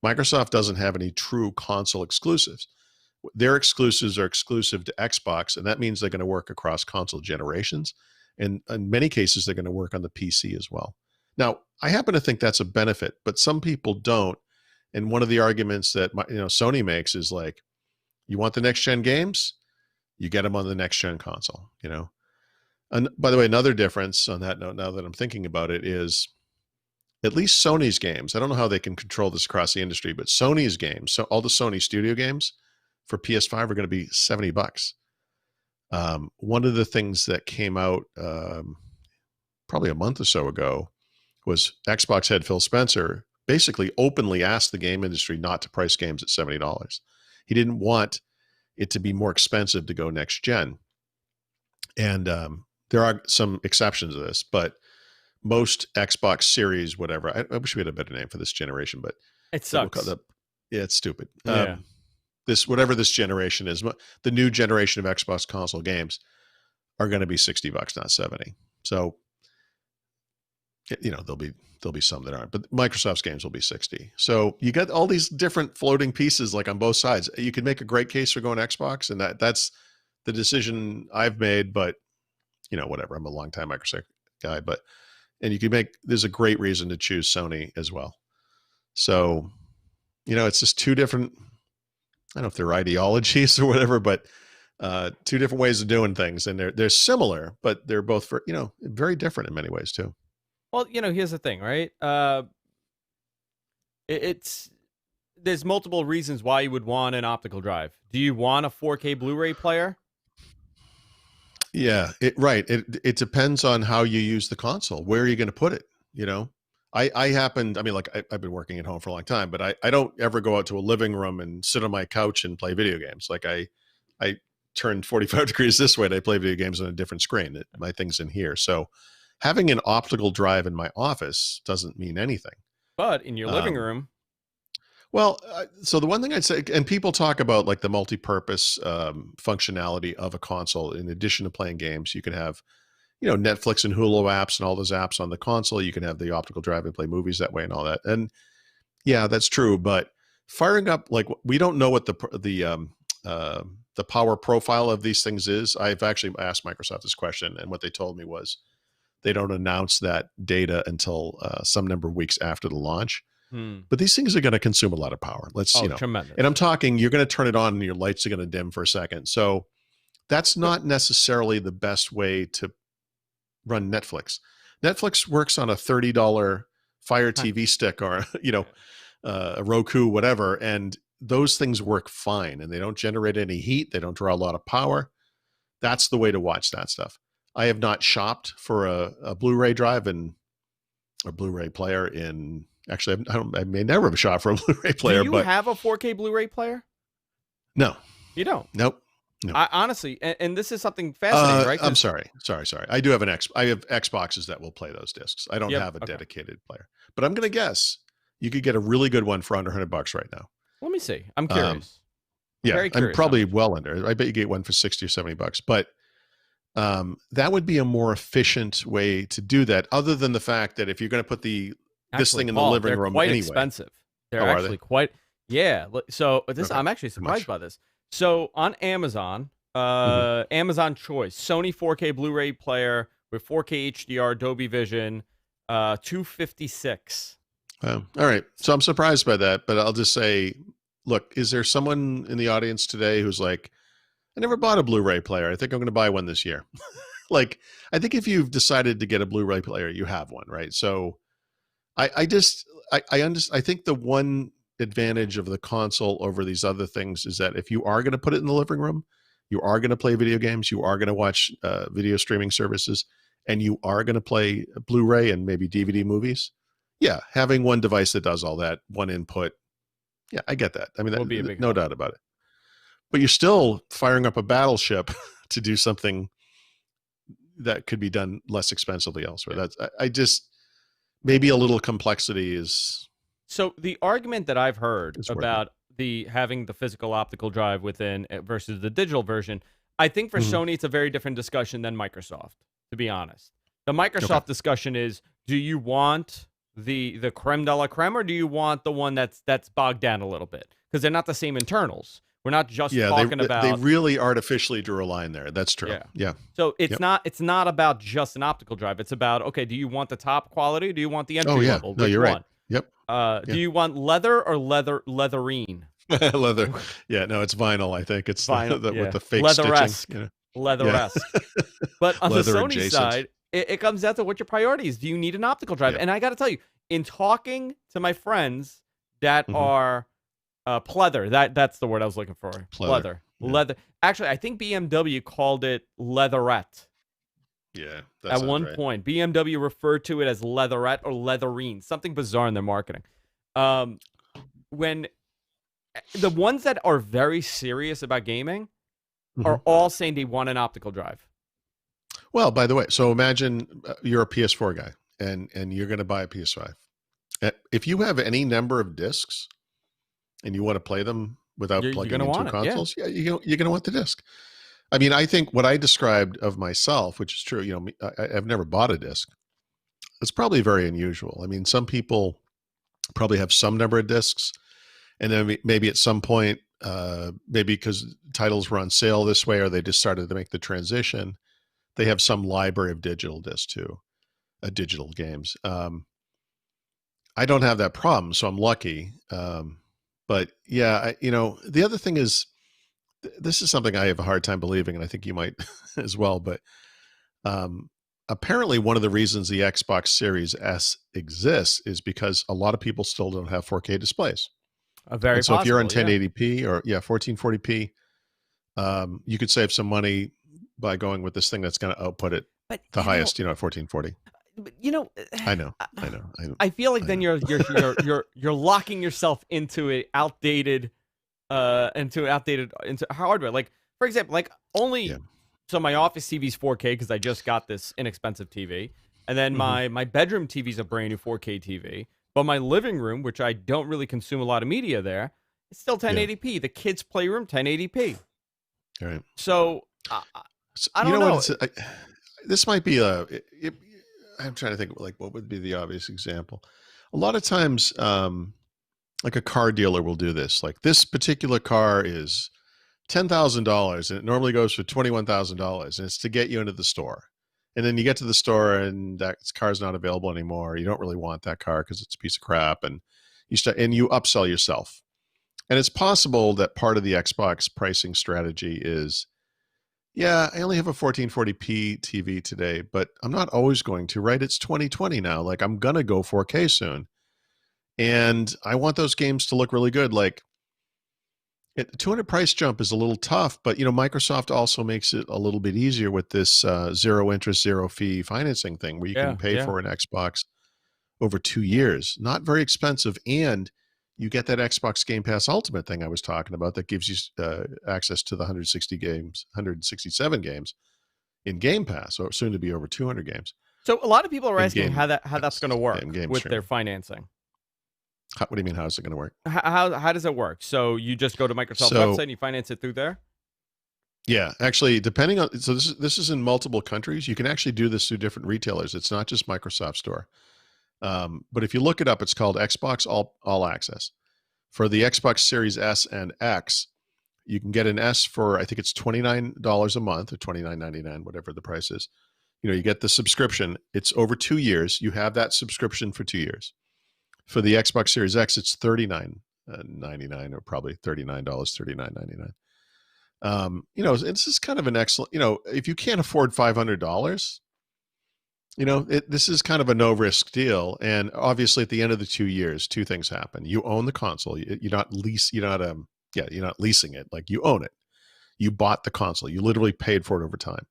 Microsoft doesn't have any true console exclusives. Their exclusives are exclusive to Xbox, and that means they're going to work across console generations, and in many cases, they're going to work on the PC as well. Now, I happen to think that's a benefit, but some people don't. And one of the arguments that Sony makes is like, you want the next gen games, you get them on the next gen console. And by the way, another difference on that note, now that I'm thinking about it, is at least Sony's games. I don't know how they can control this across the industry, but Sony's games, so all the Sony studio games for PS5 are going to be $70. One of the things that came out probably a month or so ago was Xbox head Phil Spencer basically openly asked the game industry not to price games at $70. He didn't want it to be more expensive to go next gen. And there are some exceptions to this, but most Xbox Series, whatever, I wish we had a better name for this generation, but it sucks. It's stupid. Yeah. Whatever this generation is, the new generation of Xbox console games are going to be $60, not 70. So, there'll be some that aren't, but Microsoft's games will be 60. So you got all these different floating pieces, like on both sides. You could make a great case for going Xbox, and that's the decision I've made, but whatever. I'm a longtime Microsoft guy, and you could there's a great reason to choose Sony as well. So, it's just two different, I don't know if they're ideologies or whatever, but two different ways of doing things. And they're similar, but they're both, very different in many ways too. Well, here's the thing, right? There's multiple reasons why you would want an optical drive. Do you want a 4K Blu-ray player? Yeah, It depends on how you use the console. Where are you going to put it? I've been working at home for a long time, but I don't ever go out to a living room and sit on my couch and play video games. Like I turn 45 degrees this way and I play video games on a different screen. My thing's in here. So having an optical drive in my office doesn't mean anything. But in your living room. Well, so the one thing I'd say, and people talk about like the multi-purpose functionality of a console. In addition to playing games, you can have, Netflix and Hulu apps and all those apps on the console. You can have the optical drive and play movies that way and all that. And yeah, that's true. But firing up, like, we don't know what the power profile of these things is. I've actually asked Microsoft this question, and what they told me was they don't announce that data until some number of weeks after the launch. But these things are going to consume a lot of power. Tremendous. And I'm talking, you're going to turn it on and your lights are going to dim for a second. So that's not necessarily the best way to run Netflix. Netflix works on a $30 Fire TV stick or, a Roku, whatever. And those things work fine and they don't generate any heat. They don't draw a lot of power. That's the way to watch that stuff. I have not shopped for a Blu-ray drive or Blu-ray player in, Actually, I may never have shot for a Blu-ray Do player, you but have a 4K Blu-ray player? no, You don't. nope, no. I honestly, and this is something fascinating, right? I'm sorry. I do have I have Xboxes that will play those discs. I don't Yep. have a Okay. dedicated player, but I'm going to guess you could get a really good one for under $100 right now. Let me see. I'm curious. Yeah, Very I'm curious. probably well under. I bet you get one for 60 or $70, but that would be a more efficient way to do that. Other than the fact that if you're going to put this Actually, thing in the Paul, living they're room quite anyway, expensive. They're are actually they? quite. Yeah. So this, Okay. I'm actually How much? surprised by this. So on Amazon, Amazon Choice, Sony 4K Blu-ray player with 4K HDR, Dolby Vision, 256. All right. So I'm surprised by that, but I'll just say, look, is there someone in the audience today who's like, I never bought a Blu-ray player. I think I'm going to buy one this year. Like, I think if you've decided to get a Blu-ray player, you have one, right? So I think the one advantage of the console over these other things is that if you are going to put it in the living room, you are going to play video games, you are going to watch video streaming services, and you are going to play Blu-ray and maybe DVD movies. Yeah, having one device that does all that, one input. Yeah, I get that. I mean, Will be a big no help. doubt about it. But you're still firing up a battleship to do something that could be done less expensively elsewhere. That's I just maybe a little complexity is. So the argument that I've heard It's worth about having the physical optical drive within versus the digital version, I think for Sony it's a very different discussion than Microsoft, to be honest. The Microsoft discussion is, do you want the creme de la creme, or do you want the one that's bogged down a little bit? Because they're not the same internals. We're not just talking about. They really artificially drew a line there. That's true. Yeah. So it's not about just an optical drive. It's about, okay, do you want the top quality? Or do you want the entry level? No, you're right. Yep. Do you want leather or leatherine? Leather. Yeah, no, it's vinyl. I think it's vinyl, with the fake leather-esque, stitching. Leather-esque. But on the Sony adjacent side, it comes down to what your priority is. Do you need an optical drive? Yeah. And I got to tell you, in talking to my friends that are pleather, that's the word I was looking for. Pleather. Yeah. Leather. Actually, I think BMW called it leatherette. Yeah. At one point, BMW referred to it as leatherette or leatherine, something bizarre in their marketing. When the ones that are very serious about gaming are all saying they want an optical drive. Well, by the way, so imagine you're a PS4 guy and you're going to buy a PS5. If you have any number of discs and you want to play them without plugging into consoles, you're going to want the disc. I mean, I think what I described of myself, which is true, I've never bought a disc. It's probably very unusual. I mean, some people probably have some number of discs, and then maybe at some point, maybe because titles were on sale this way, or they just started to make the transition, they have some library of digital discs too, digital games. I don't have that problem, so I'm lucky. But yeah, the other thing is, this is something I have a hard time believing, and I think you might as well, but apparently one of the reasons the Xbox Series S exists is because a lot of people still don't have 4K displays. So if you're on 1080p or 1440p, you could save some money by going with this thing that's going to output it the highest, at 1440. But I know. I feel like then you're locking yourself into a outdated into hardware. Like, for example, so my office TV is 4K because I just got this inexpensive TV, and then my bedroom TV is a brand new 4K TV. But my living room, which I don't really consume a lot of media there, it's still 1080p. Yeah. The kids' playroom 1080p. All right. So I don't know. This might be I'm trying to think what would be the obvious example. A lot of times, like a car dealer will do this. Like, this particular car is $10,000 and it normally goes for $21,000, and it's to get you into the store. And then you get to the store and that car's not available anymore. You don't really want that car because it's a piece of crap, and you upsell yourself. And it's possible that part of the Xbox pricing strategy is, I only have a 1440p TV today, but I'm not always going to, right? It's 2020 now. Like, I'm going to go 4K soon. And I want those games to look really good. Like, the 200 price jump is a little tough, but Microsoft also makes it a little bit easier with this zero interest, zero fee financing thing, where you can pay for an Xbox over 2 years. Not very expensive, and you get that Xbox Game Pass Ultimate thing I was talking about that gives you access to the 167 games in Game Pass, or soon to be over 200 games So a lot of people are in asking Game how that's going Pass to and work game with their streaming. financing. What do you mean? How is it going to work? How does it work? So you just go to Microsoft's So website and you finance it through there? yeah, actually, depending on this is in multiple countries. You can actually do this through different retailers. It's not just Microsoft Store. But if you look it up, it's called Xbox All Access. For the Xbox Series S and X, you can get an S for I think it's $29 a month or $29.99, whatever the price is. You get the subscription. It's over 2 years. You have that subscription for 2 years. For the Xbox Series X, it's $39.99 or probably $39, $39.99. This is kind of an excellent. If you can't afford $500, this is kind of a no risk deal. And obviously, at the end of the 2 years, two things happen. You own the console. You're not you're not leasing it. Like, you own it. You bought the console. You literally paid for it over time.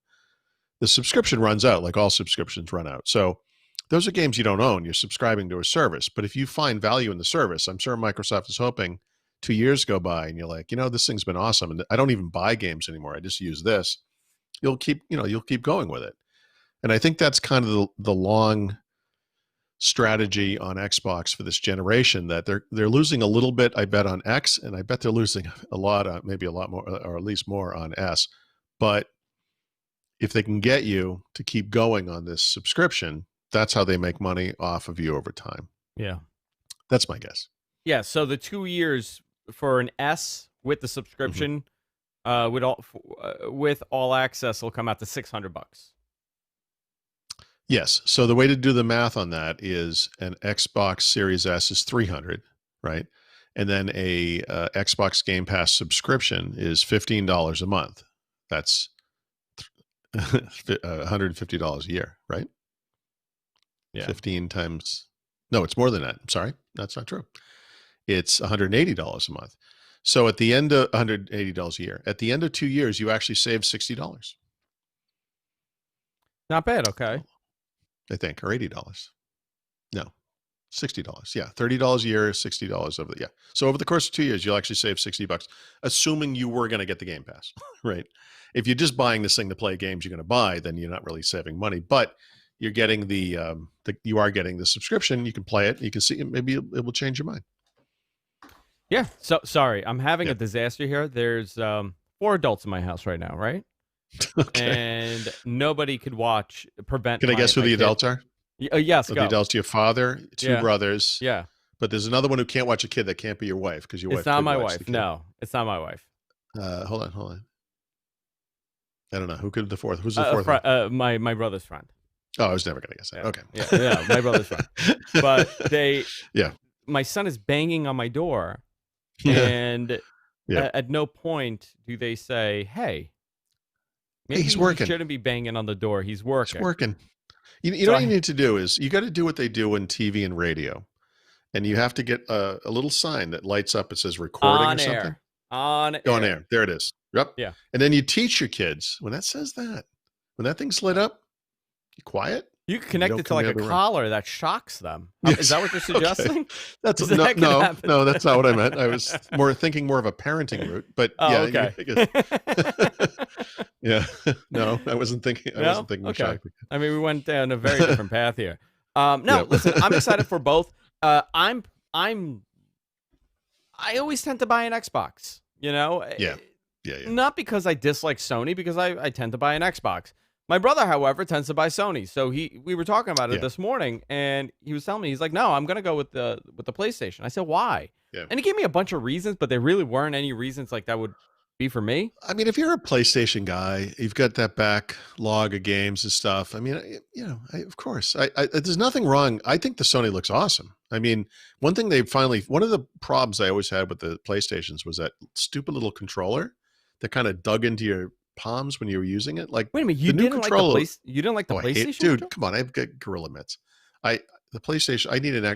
The subscription runs out, like all subscriptions run out. So those are games you don't own. You're subscribing to a service. But if you find value in the service, I'm sure Microsoft is hoping 2 years go by and you're like, this thing's been awesome, and I don't even buy games anymore. I just use this. You'll keep going with it. And I think that's kind of the long strategy on Xbox for this generation, that they're losing a little bit, I bet, on X, and I bet they're losing a lot on, maybe a lot more, or at least more on S. But if they can get you to keep going on this subscription, that's how they make money off of you over time. Yeah. That's my guess. Yeah, so the 2 years for an S with the subscription with all access will come out to $600. Yes. So the way to do the math on that is an Xbox Series S is 300, right? And then a Xbox Game Pass subscription is $15 a month. That's $150 a year, right? Yeah. 15 times. No, it's more than that. I'm sorry. That's not true. It's $180 a month. So at the end of $180 a year, at the end of 2 years, you actually save $60. Not bad. Okay. I think, or $80. No, $60. Yeah, $30 a year, $60 over the, yeah. So over the course of 2 years, you'll actually save $60, assuming you were going to get the Game Pass, right? If you're just buying this thing to play games you're going to buy, then you're not really saving money. But you're getting you are getting the subscription. You can play it. You can see it. Maybe it will change your mind. Yeah. So sorry, I'm having a disaster here. There's 4 adults in my house right now, right? Okay. And nobody could prevent. Can I guess who the adults are? Yes, So go. the adults, your father, 2 brothers. Yeah. But there's another one who can't watch a kid that can't be your wife, because your wife. It's not my wife. No, it's not my wife. Hold on. I don't know. Who's the fourth one? My brother's friend. Oh, I was never going to guess that. Yeah. Okay. Yeah, my brother's friend. But yeah. My son is banging on my door, and at no point do they say, "Hey, maybe he's working. He shouldn't be banging on the door. He's working." He's working. You know what you need to do is you got to do what they do in TV and radio, and you have to get a little sign that lights up. It says recording or something. On air. There it is. Yep. Yeah. And then you teach your kids when that says that, when that thing's lit up, you quiet. You can connect it to like a collar that shocks them. Yes. Is that what you're suggesting? Okay. That's no, that's not what I meant. I was thinking more of a parenting route, but okay. Yeah. No, I wasn't thinking. I wasn't thinking. Okay. I mean, we went down a very different path here. Listen, I'm excited for both. I always tend to buy an Xbox. Yeah. Not because I dislike Sony, because I tend to buy an Xbox. My brother, however, tends to buy Sony. So we were talking about it this morning, and he was telling me, he's like, "No, I'm gonna go with the PlayStation." I said, "Why?" Yeah. And he gave me a bunch of reasons, but there really weren't any reasons like that would be for me. I mean, if you're a PlayStation guy, you've got that backlog of games and stuff. I mean, of course, there's nothing wrong. I think the Sony looks awesome. I mean, one of the problems I always had with the PlayStations was that stupid little controller that kind of dug into your palms when you were using it. Like, wait a minute, you didn't like the PlayStation? Dude, come on, I've got Gorilla Mitts. The PlayStation,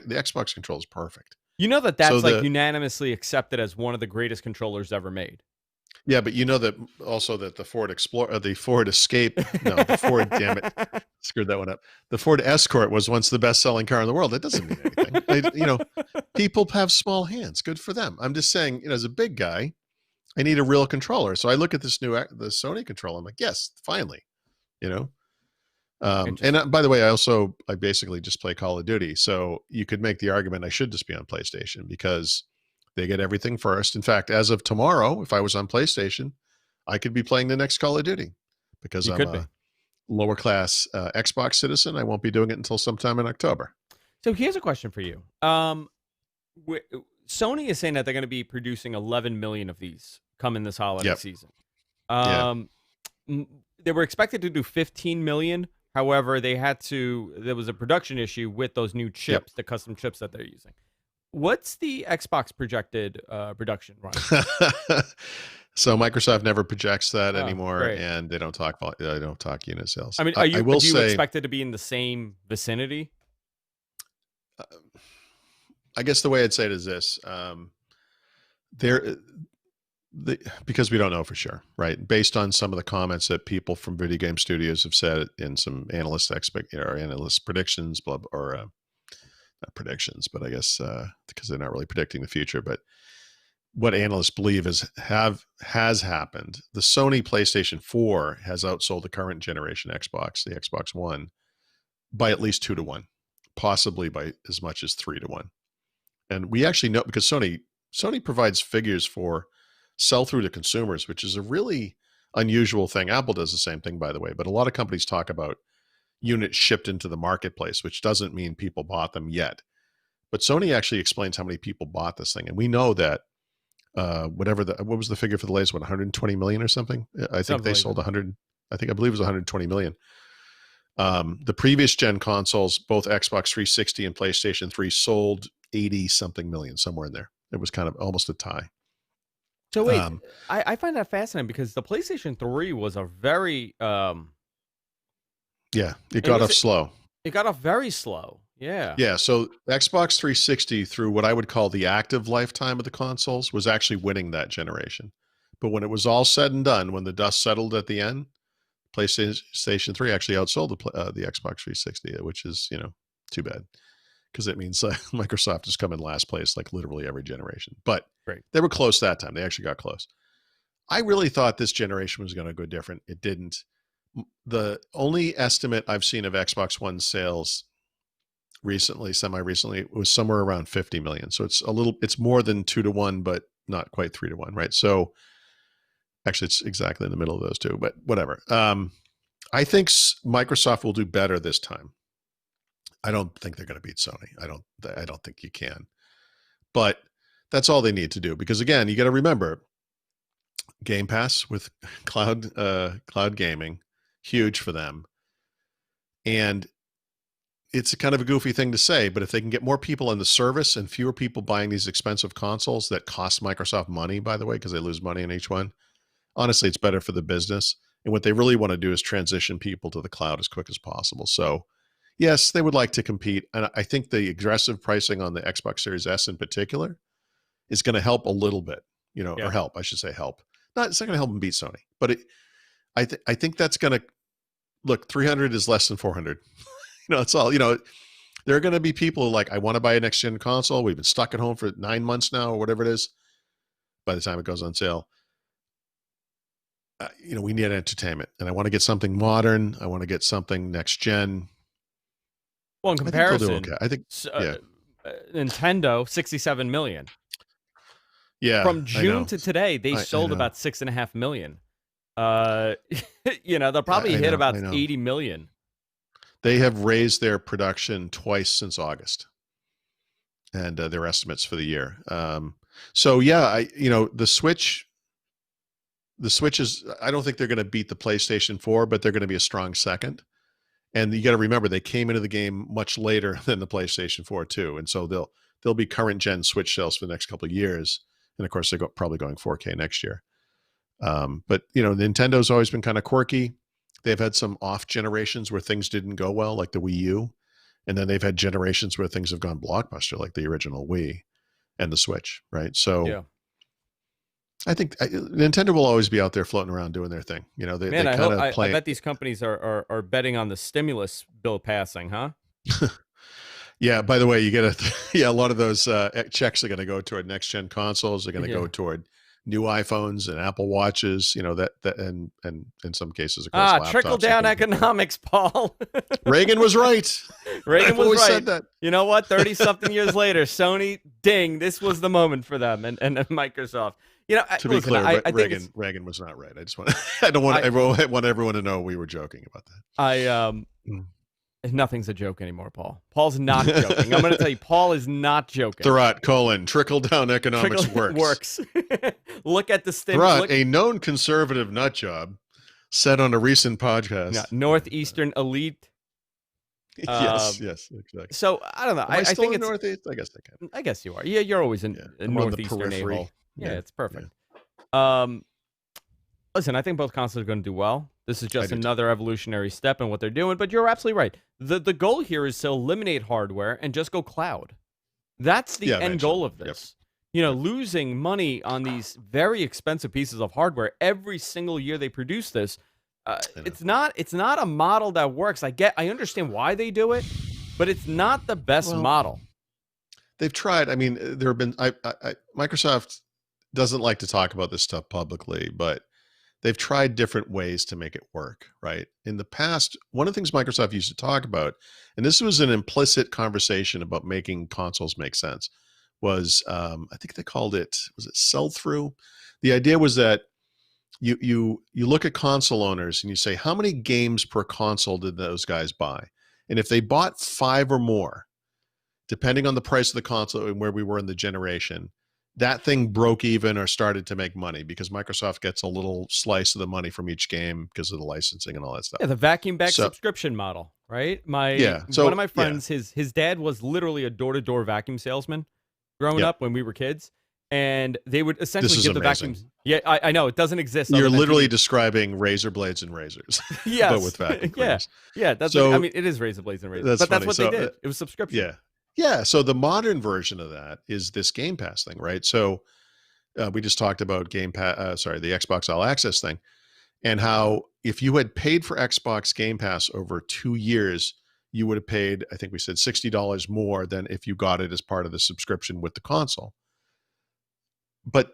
the Xbox controller is perfect. You know that's like unanimously accepted as one of the greatest controllers ever made. Yeah, but you know that also that the Ford Explorer, the Ford Escape, no, the Ford, damn it, screwed that one up. The Ford Escort was once the best-selling car in the world. That doesn't mean anything. People have small hands. Good for them. I'm just saying, as a big guy, I need a real controller. So I look at this the Sony controller. I'm like, yes, finally, you know. And Interesting. by the way, I basically just play Call of Duty. So you could make the argument I should just be on PlayStation because they get everything first. In fact, as of tomorrow, if I was on PlayStation, I could be playing the next Call of Duty because You I'm could be. a lower class Xbox citizen. I won't be doing it until sometime in October. So here's a question for you. Wh- Sony is saying that they're going to be producing 11 million of these coming this holiday Yep. season. Yeah. Um, they were expected to do 15 million. However, there was a production issue with those new Yep. chips, the custom chips that they're using. What's the Xbox projected production run? So Microsoft never projects that Oh, anymore, great. and they don't talk unit sales. I mean, I will do you say, expect it to be in the same vicinity? uh, I guess the way I'd say it is this: there, because we don't know for sure, right? Based on some of the comments that people from video game studios have said in some analyst predictions, not predictions, but I guess because they're not really predicting the future, but what analysts believe has happened. The Sony PlayStation 4 has outsold the current generation Xbox, the Xbox One, by at least 2 to 1, possibly by as much as 3 to 1. And we actually know because Sony provides figures for sell through to consumers, which is a really unusual thing. Apple does the same thing, by the way, but a lot of companies talk about units shipped into the marketplace, which doesn't mean people bought them yet. But Sony actually explains how many people bought this thing, and we know that what was the figure for the latest one, 120 million or something? I think Something they like sold that. 100. I believe it was 120 million. The previous gen consoles, both Xbox 360 and PlayStation 3, sold 80 something million, somewhere in there. It was kind of almost a tie. So wait, Um, I find that fascinating because the PlayStation 3 was a very yeah, it it got was off slow. it got off very slow. Yeah. Yeah, so Xbox 360, through what I would call the active lifetime of the consoles, was actually winning that generation. But when it was all said and done, when the dust settled at the end, PlayStation 3 actually outsold the Xbox 360, which is, too bad because it means Microsoft has come in last place like literally every generation. But Great. they were close that time. They actually got close. I really thought this generation was going to go different. It didn't. The only estimate I've seen of Xbox One sales recently, semi-recently, was somewhere around 50 million. So it's more than 2 to 1, but not quite 3 to 1, right? So actually, it's exactly in the middle of those two, but whatever. I think Microsoft will do better this time. I don't think they're going to beat Sony. I don't think you can. But that's all they need to do because again, you got to remember Game Pass with cloud gaming, huge for them. And it's a kind of a goofy thing to say, but if they can get more people in the service and fewer people buying these expensive consoles that cost Microsoft money, by the way, because they lose money in each one, honestly, it's better for the business. And what they really want to do is transition people to the cloud as quick as possible. So, yes, they would like to compete. And I think the aggressive pricing on the Xbox Series S in particular is going to help a little bit, or Yeah. help, I should say help. It's not going to help them beat Sony, but I think that's going to look, 300 is less than 400. It's all, there are going to be people who are like, I want to buy a next gen console. We've been stuck at home for 9 months now or whatever it is. By the time it goes on sale, we need entertainment, and I want to get something modern. I want to get something next gen. Well, in I think they'll do comparison, okay. I think, yeah, Nintendo 67 million. yeah, From I June know, to today, they I sold know, about 6.5 million. Uh, they'll probably hit I about know. 80 million. They have raised their production twice since August, and their estimates for the year. So yeah, the Switch. The Switch is. I don't think they're going to beat the PlayStation 4, but they're going to be a strong second. And you got to remember they came into the game much later than the PlayStation 4 too, and so they'll be current gen Switch sales for the next couple of years. And of course, they're probably going 4K next year. But Nintendo's always been kind of quirky. They've had some off generations where things didn't go well, like the Wii U, and then they've had generations where things have gone blockbuster, like the original Wii and the Switch, right? So Yeah. I think Nintendo will always be out there floating around doing their thing. You know, Man, they kind of I play. bet these companies are betting on the stimulus bill passing, huh? Yeah. By the way, you get yeah. A lot of those checks are going to go toward next gen consoles. They're going to go Yeah. toward new iPhones and Apple Watches. You know that and in some cases, of course, Trickle laptops and down things like that. economics, Paul. Reagan was right. Reagan I've was always right. said that. You know what? 30 something years later, Sony, ding, this was the moment for them and Microsoft. You know, To be listen, clear, I think it's Reagan was not right. I just want I don't want I want everyone to know we were joking about that. Mm. nothing's a joke anymore, Paul. Paul's not joking. I'm going to tell you, Paul is not joking. Thurrott, trickle down economics works. Look at the stimulus. Thurrott, a known conservative nut job, said on a recent podcast. Northeastern elite. Yes, exactly. So I don't know. I still think in it's Northeast. I guess I can. I guess you are. Yeah, you're always in Northeastern a-hole. Yeah, it's perfect. Yeah. Listen, I think both consoles are going to do well. This is just another evolutionary step in what they're doing, but you're absolutely right. The goal here is to eliminate hardware and just go cloud. That's the end goal of this. Yep. You know, losing money on these very expensive pieces of hardware every single year they produce this. It's not a model that works. I understand why they do it, but it's not the best model. They've tried. I mean, there have been Microsoft doesn't like to talk about this stuff publicly, but they've tried different ways to make it work, right? In the past, one of the things Microsoft used to talk about, and this was an implicit conversation about making consoles make sense, was I think they called it, was it sell-through? The idea was that you look at console owners and you say, how many games per console did those guys buy? And if they bought 5 or more, depending on the price of the console and where we were in the generation, that thing broke even or started to make money because Microsoft gets a little slice of the money from each game because of the licensing and all that stuff. Yeah, the vacuum bag subscription model, right? One of my friends, his dad was literally a door-to-door vacuum salesman growing up when we were kids. And they would essentially give the vacuums. Yeah, I know. It doesn't exist. You're literally describing razor blades and razors. Yes. But with vacuum cleaners. Yeah. That's I mean, it is razor blades and razors. But that's what they did. It was subscription. Yeah. Yeah. So the modern version of that is this Game Pass thing, right? So we just talked about Game Pass, the Xbox All Access thing, and how if you had paid for Xbox Game Pass over 2 years, you would have paid, I think we said $60 more than if you got it as part of the subscription with the console. But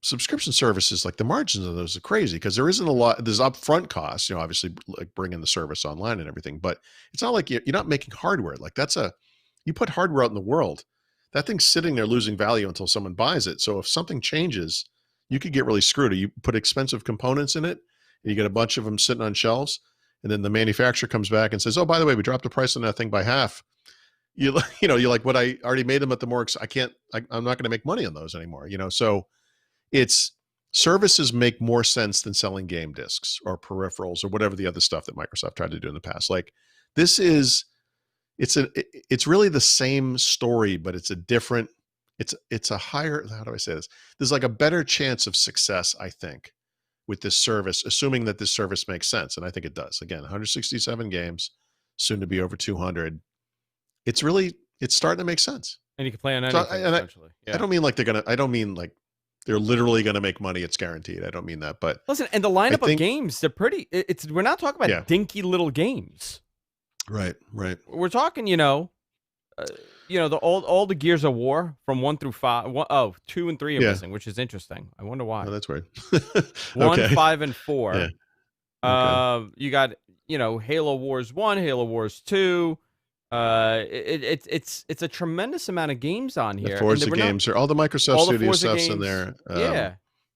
subscription services, like the margins of those are crazy because there isn't a lot. There's upfront costs, obviously like bringing the service online and everything. But it's not like you're not making hardware. Like you put hardware out in the world, that thing's sitting there losing value until someone buys it. So if something changes, you could get really screwed. You put expensive components in it, and you get a bunch of them sitting on shelves, and then the manufacturer comes back and says, "Oh, by the way, we dropped the price on that thing by half." You're like, what, I already made them at the more, I'm not going to make money on those anymore. So it's services make more sense than selling game discs or peripherals or whatever the other stuff that Microsoft tried to do in the past. Like it's really the same story, but it's a higher, how do I say this? There's like a better chance of success, I think, with this service, assuming that this service makes sense. And I think it does. Again, 167 games, soon to be over 200. It's starting to make sense. And you can play on anything, essentially. I don't mean like I don't mean like they're literally going to make money. It's guaranteed. I don't mean that, but listen, and the lineup of games, they're pretty, we're not talking about dinky little games. Right. We're talking, all the Gears of War from 1 through 5. 2 and 3 are missing, which is interesting. I wonder why. Oh, that's weird. 1, 5, and 4. Yeah. Okay. You got, Halo Wars 1, Halo Wars 2. It's a tremendous amount of games on here. The Forza games are all the Microsoft Studio stuff's in there. Yeah,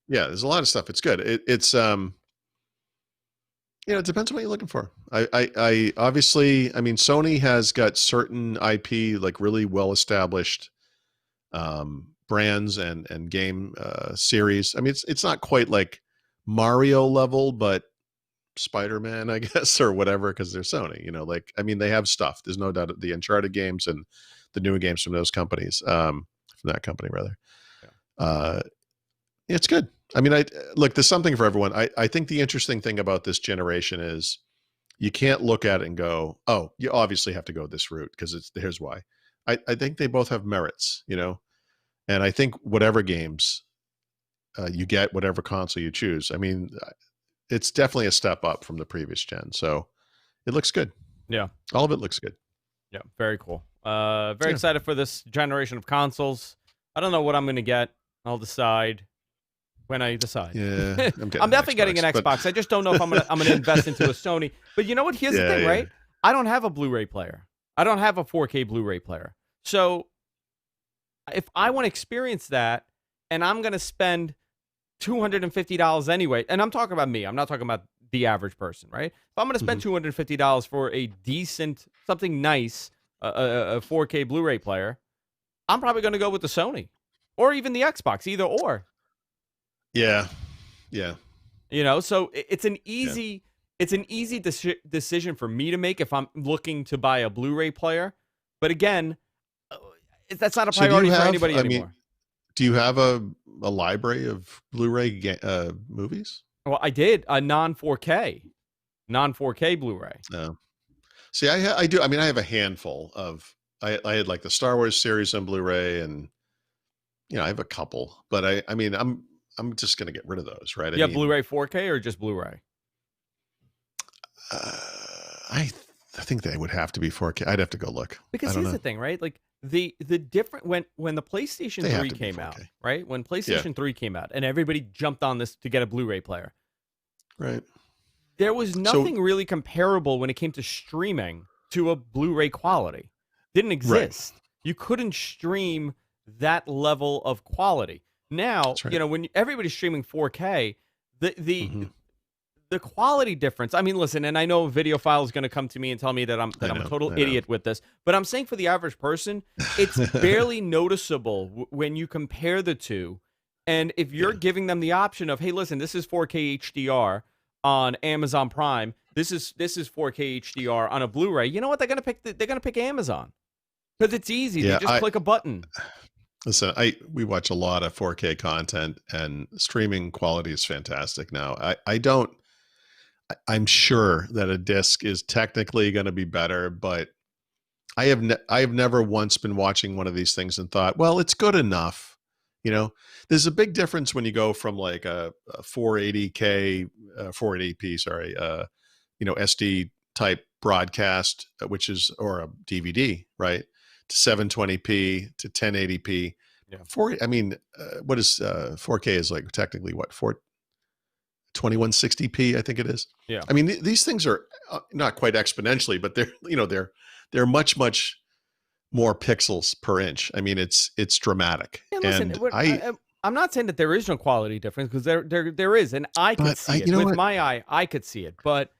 there's a lot of stuff. It's good. It's it depends on what you're looking for. I obviously, I mean, Sony has got certain IP, like really well established brands and game series. I mean, it's not quite like Mario level, but Spider-Man, I guess, or whatever, because they're Sony, they have stuff. There's no doubt the Uncharted games and the newer games from those companies, from that company rather. Yeah. It's good. I mean, look, there's something for everyone. I think the interesting thing about this generation is you can't look at it and go, oh, you obviously have to go this route because here's why. I think they both have merits, and I think whatever games, you get whatever console you choose. I mean, it's definitely a step up from the previous gen. So it looks good. Yeah. All of it looks good. Yeah. Very cool. Very Yeah. excited for this generation of consoles. I don't know what I'm going to get. I'll decide when I decide. Yeah, I'm definitely getting an but- Xbox. I just don't know if I'm gonna invest into a Sony. But you know what? Here's the thing, right? I don't have a Blu-ray player. I don't have a 4K Blu-ray player. So if I want to experience that, and I'm gonna spend $250 anyway, and I'm talking about me. I'm not talking about the average person, right? If I'm gonna spend $250 for a decent, something nice, a 4K Blu-ray player, I'm probably gonna go with the Sony or even the Xbox, either or. Yeah. You know, so it's an easy decision for me to make if I'm looking to buy a Blu-ray player. But again, that's not a priority for anybody anymore. Do you have a library of Blu-ray movies? Well, I did a non-4K Blu-ray. No. See, I do. I mean, I have a handful of. I had like the Star Wars series on Blu-ray, and I have a couple. But I mean, I'm just gonna get rid of those, right? Yeah, Blu-ray 4K or just Blu-ray? I think they would have to be 4K. I'd have to go look. Because here's the thing, right? Like the different when the PlayStation 3 came out, right? When PlayStation 3 came out, and everybody jumped on this to get a Blu-ray player, right? There was nothing really comparable when it came to streaming to a Blu-ray quality. Didn't exist. Right. You couldn't stream that level of quality. Now, when everybody's streaming 4K, the quality difference. I mean, listen, and I know a video file is going to come to me and tell me that I'm a total idiot with this, but I'm saying for the average person, it's barely noticeable when you compare the two. And if you're giving them the option of, hey, listen, this is 4K HDR on Amazon Prime, this is 4K HDR on a Blu-ray, you know what they're going to pick? They're going to pick Amazon because it's easy. They just click a button. Listen, we watch a lot of 4K content, and streaming quality is fantastic now. I'm sure that a disc is technically going to be better, but I have never once been watching one of these things and thought, well, it's good enough. There's a big difference when you go from like a 480K, 480p, SD type broadcast, or a DVD, right? 720p to 1080p. Yeah. What is 4K is like technically what 2160p, I think it is. Yeah. I mean, these things are not quite exponentially, but they're much more pixels per inch. I mean, it's dramatic. Yeah, listen, I'm not saying that there is no quality difference, because there is, and I could see it with my eye. I could see it, but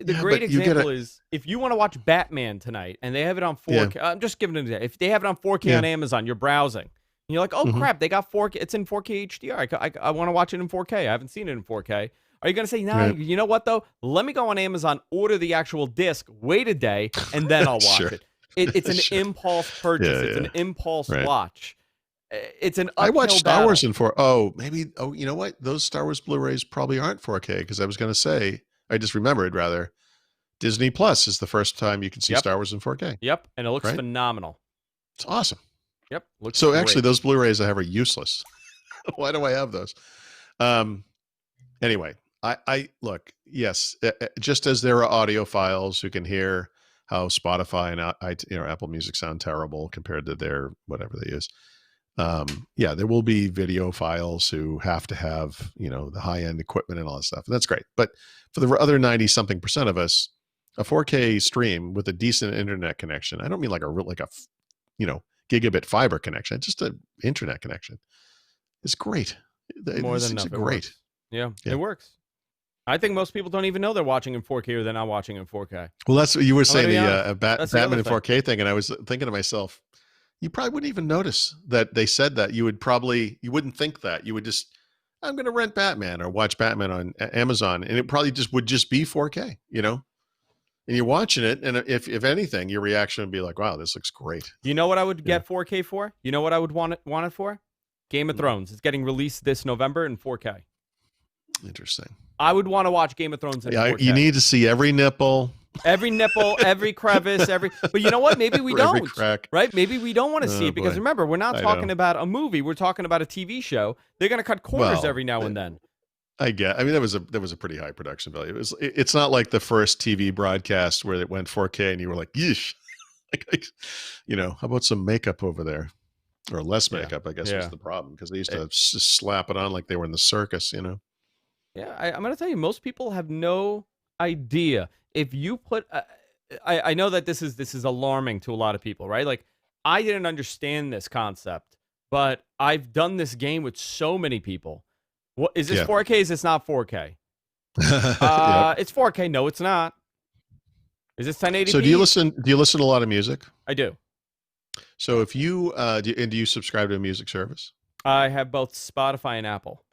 the great example is if you want to watch Batman tonight and they have it on 4K. I'm just giving it an example. If they have it on 4K on Amazon, you're browsing and you're like, oh crap, they got 4K. It's in 4K HDR. I want to watch it in 4K. I haven't seen it in 4K. Are you going to say, nah, you know what though? Let me go on Amazon, order the actual disc, wait a day, and then I'll watch it. It's an impulse purchase. It's an impulse watch. It's an uphill I watched Star battle. Wars in 4. You know what? Those Star Wars Blu-rays probably aren't 4K, because I was going to say, I just remembered rather, Disney Plus is the first time you can see Star Wars in 4K. Yep, and it looks phenomenal. It's awesome. Yep, looks so great. Actually, those Blu-rays I have are useless. Why do I have those? Anyway, I look. Yes, just as there are audiophiles who can hear how Spotify and Apple Music sound terrible compared to their whatever they use. There will be video files who have to have the high-end equipment and all that stuff, and that's great. But for the other 90-something% of us, a 4K stream with a decent internet connection, I don't mean like a gigabit fiber connection, just an internet connection, is great. More than enough. Great. Yeah, it works. I think most people don't even know they're watching in 4K or they're not watching in 4K. Well, that's what you were saying, the Batman in 4K thing, and I was thinking to myself, you probably wouldn't even notice that they said that. You wouldn't think that. You would just, I'm going to rent Batman or watch Batman on Amazon, and it probably would just be 4K, and you're watching it. And if anything, your reaction would be like, wow, this looks great. You know what I would get 4K for? You know what I would want it for? Game of Thrones. It's getting released this November in 4K. Interesting. I would want to watch Game of Thrones in 4K. You need to see every nipple. Every nipple, every crevice, but you know what? Maybe we every don't, crack. right? Maybe we don't want to see Oh it because boy, remember, we're not I talking know. about a movie. We're talking about a TV show. They're going to cut corners Well, every now and then. I mean, that was a pretty high production value. It's not like the first TV broadcast where it went 4K and you were like, yeesh. How about some makeup over there? Or less Yeah. makeup, I guess was Yeah. the problem because they used Eh, to just slap it on like they were in the circus. Yeah, I'm going to tell you, most people have no idea. If you put, I know that this is alarming to a lot of people, right? Like, I didn't understand this concept, but I've done this game with so many people. What is this Yeah. 4K? Is this not 4K? Yep. It's 4K. No, it's not. Is this So 1080p? do you listen to a lot of music? I do. So if you do you subscribe to a music service? I have both Spotify and Apple.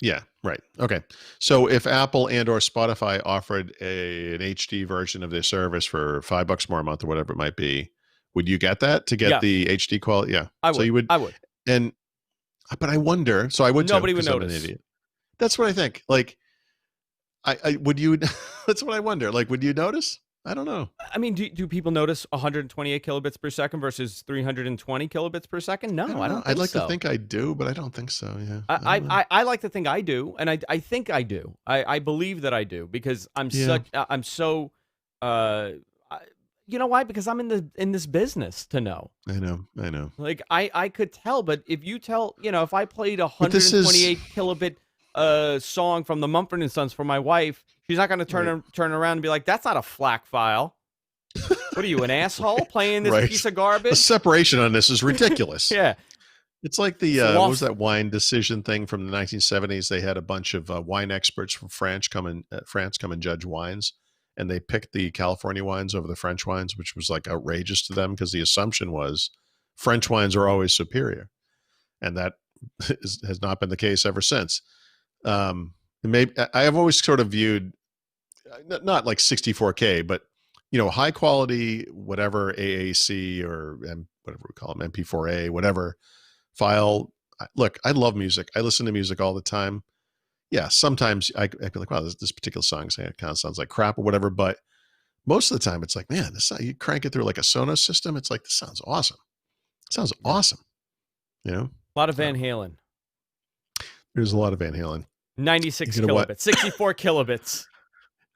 Yeah, right. Okay. So if Apple and or Spotify offered an HD version of their service for $5 more a month or whatever it might be, would you get that to get Yes, the HD quality? Yeah. I So would. you would, I would. and but I wonder. So I would too Nobody would because I'm an notice. idiot. That's what I think. Like, I would you. That's what I wonder. Like, would you notice? I don't know. I mean, do people notice 128 kilobits per second versus 320 kilobits per second? I No, don't I know. don't I'd think like to so. think I do, but I don't think so. Yeah. I I, don't know. I, I like to think I do, and I think I do. I believe that I do because Yeah. I'm so I, you know why? Because I'm in this business to know. I know. I know. Like I could tell, but if you tell, if I played a But this is 128 kilobit song from the Mumford and Sons for my wife, she's not going to right. turn around and be like, "That's not a FLAC file." What are you, an asshole playing this Right. piece of The garbage? separation on this is ridiculous. Yeah. It's like the It's what was lost. that wine decision thing from the 1970s? They had a bunch of wine experts from France come and judge wines, and they picked the California wines over the French wines, which was like outrageous to them because the assumption was French wines are always superior, and that has not been the case ever since. Maybe I have always sort of viewed not like 64K, but high quality, whatever AAC or whatever we call them, MP4A, whatever file. Look, I love music. I listen to music all the time. Yeah, sometimes I be like, wow, this particular song kind of sounds like crap or whatever. But most of the time, it's like, man, you crank it through like a Sonos system. It's like, this sounds awesome. It sounds Yeah. awesome. A lot of Van Halen. There's a lot of Van Halen. 96 You know what? kilobits, 64 kilobits.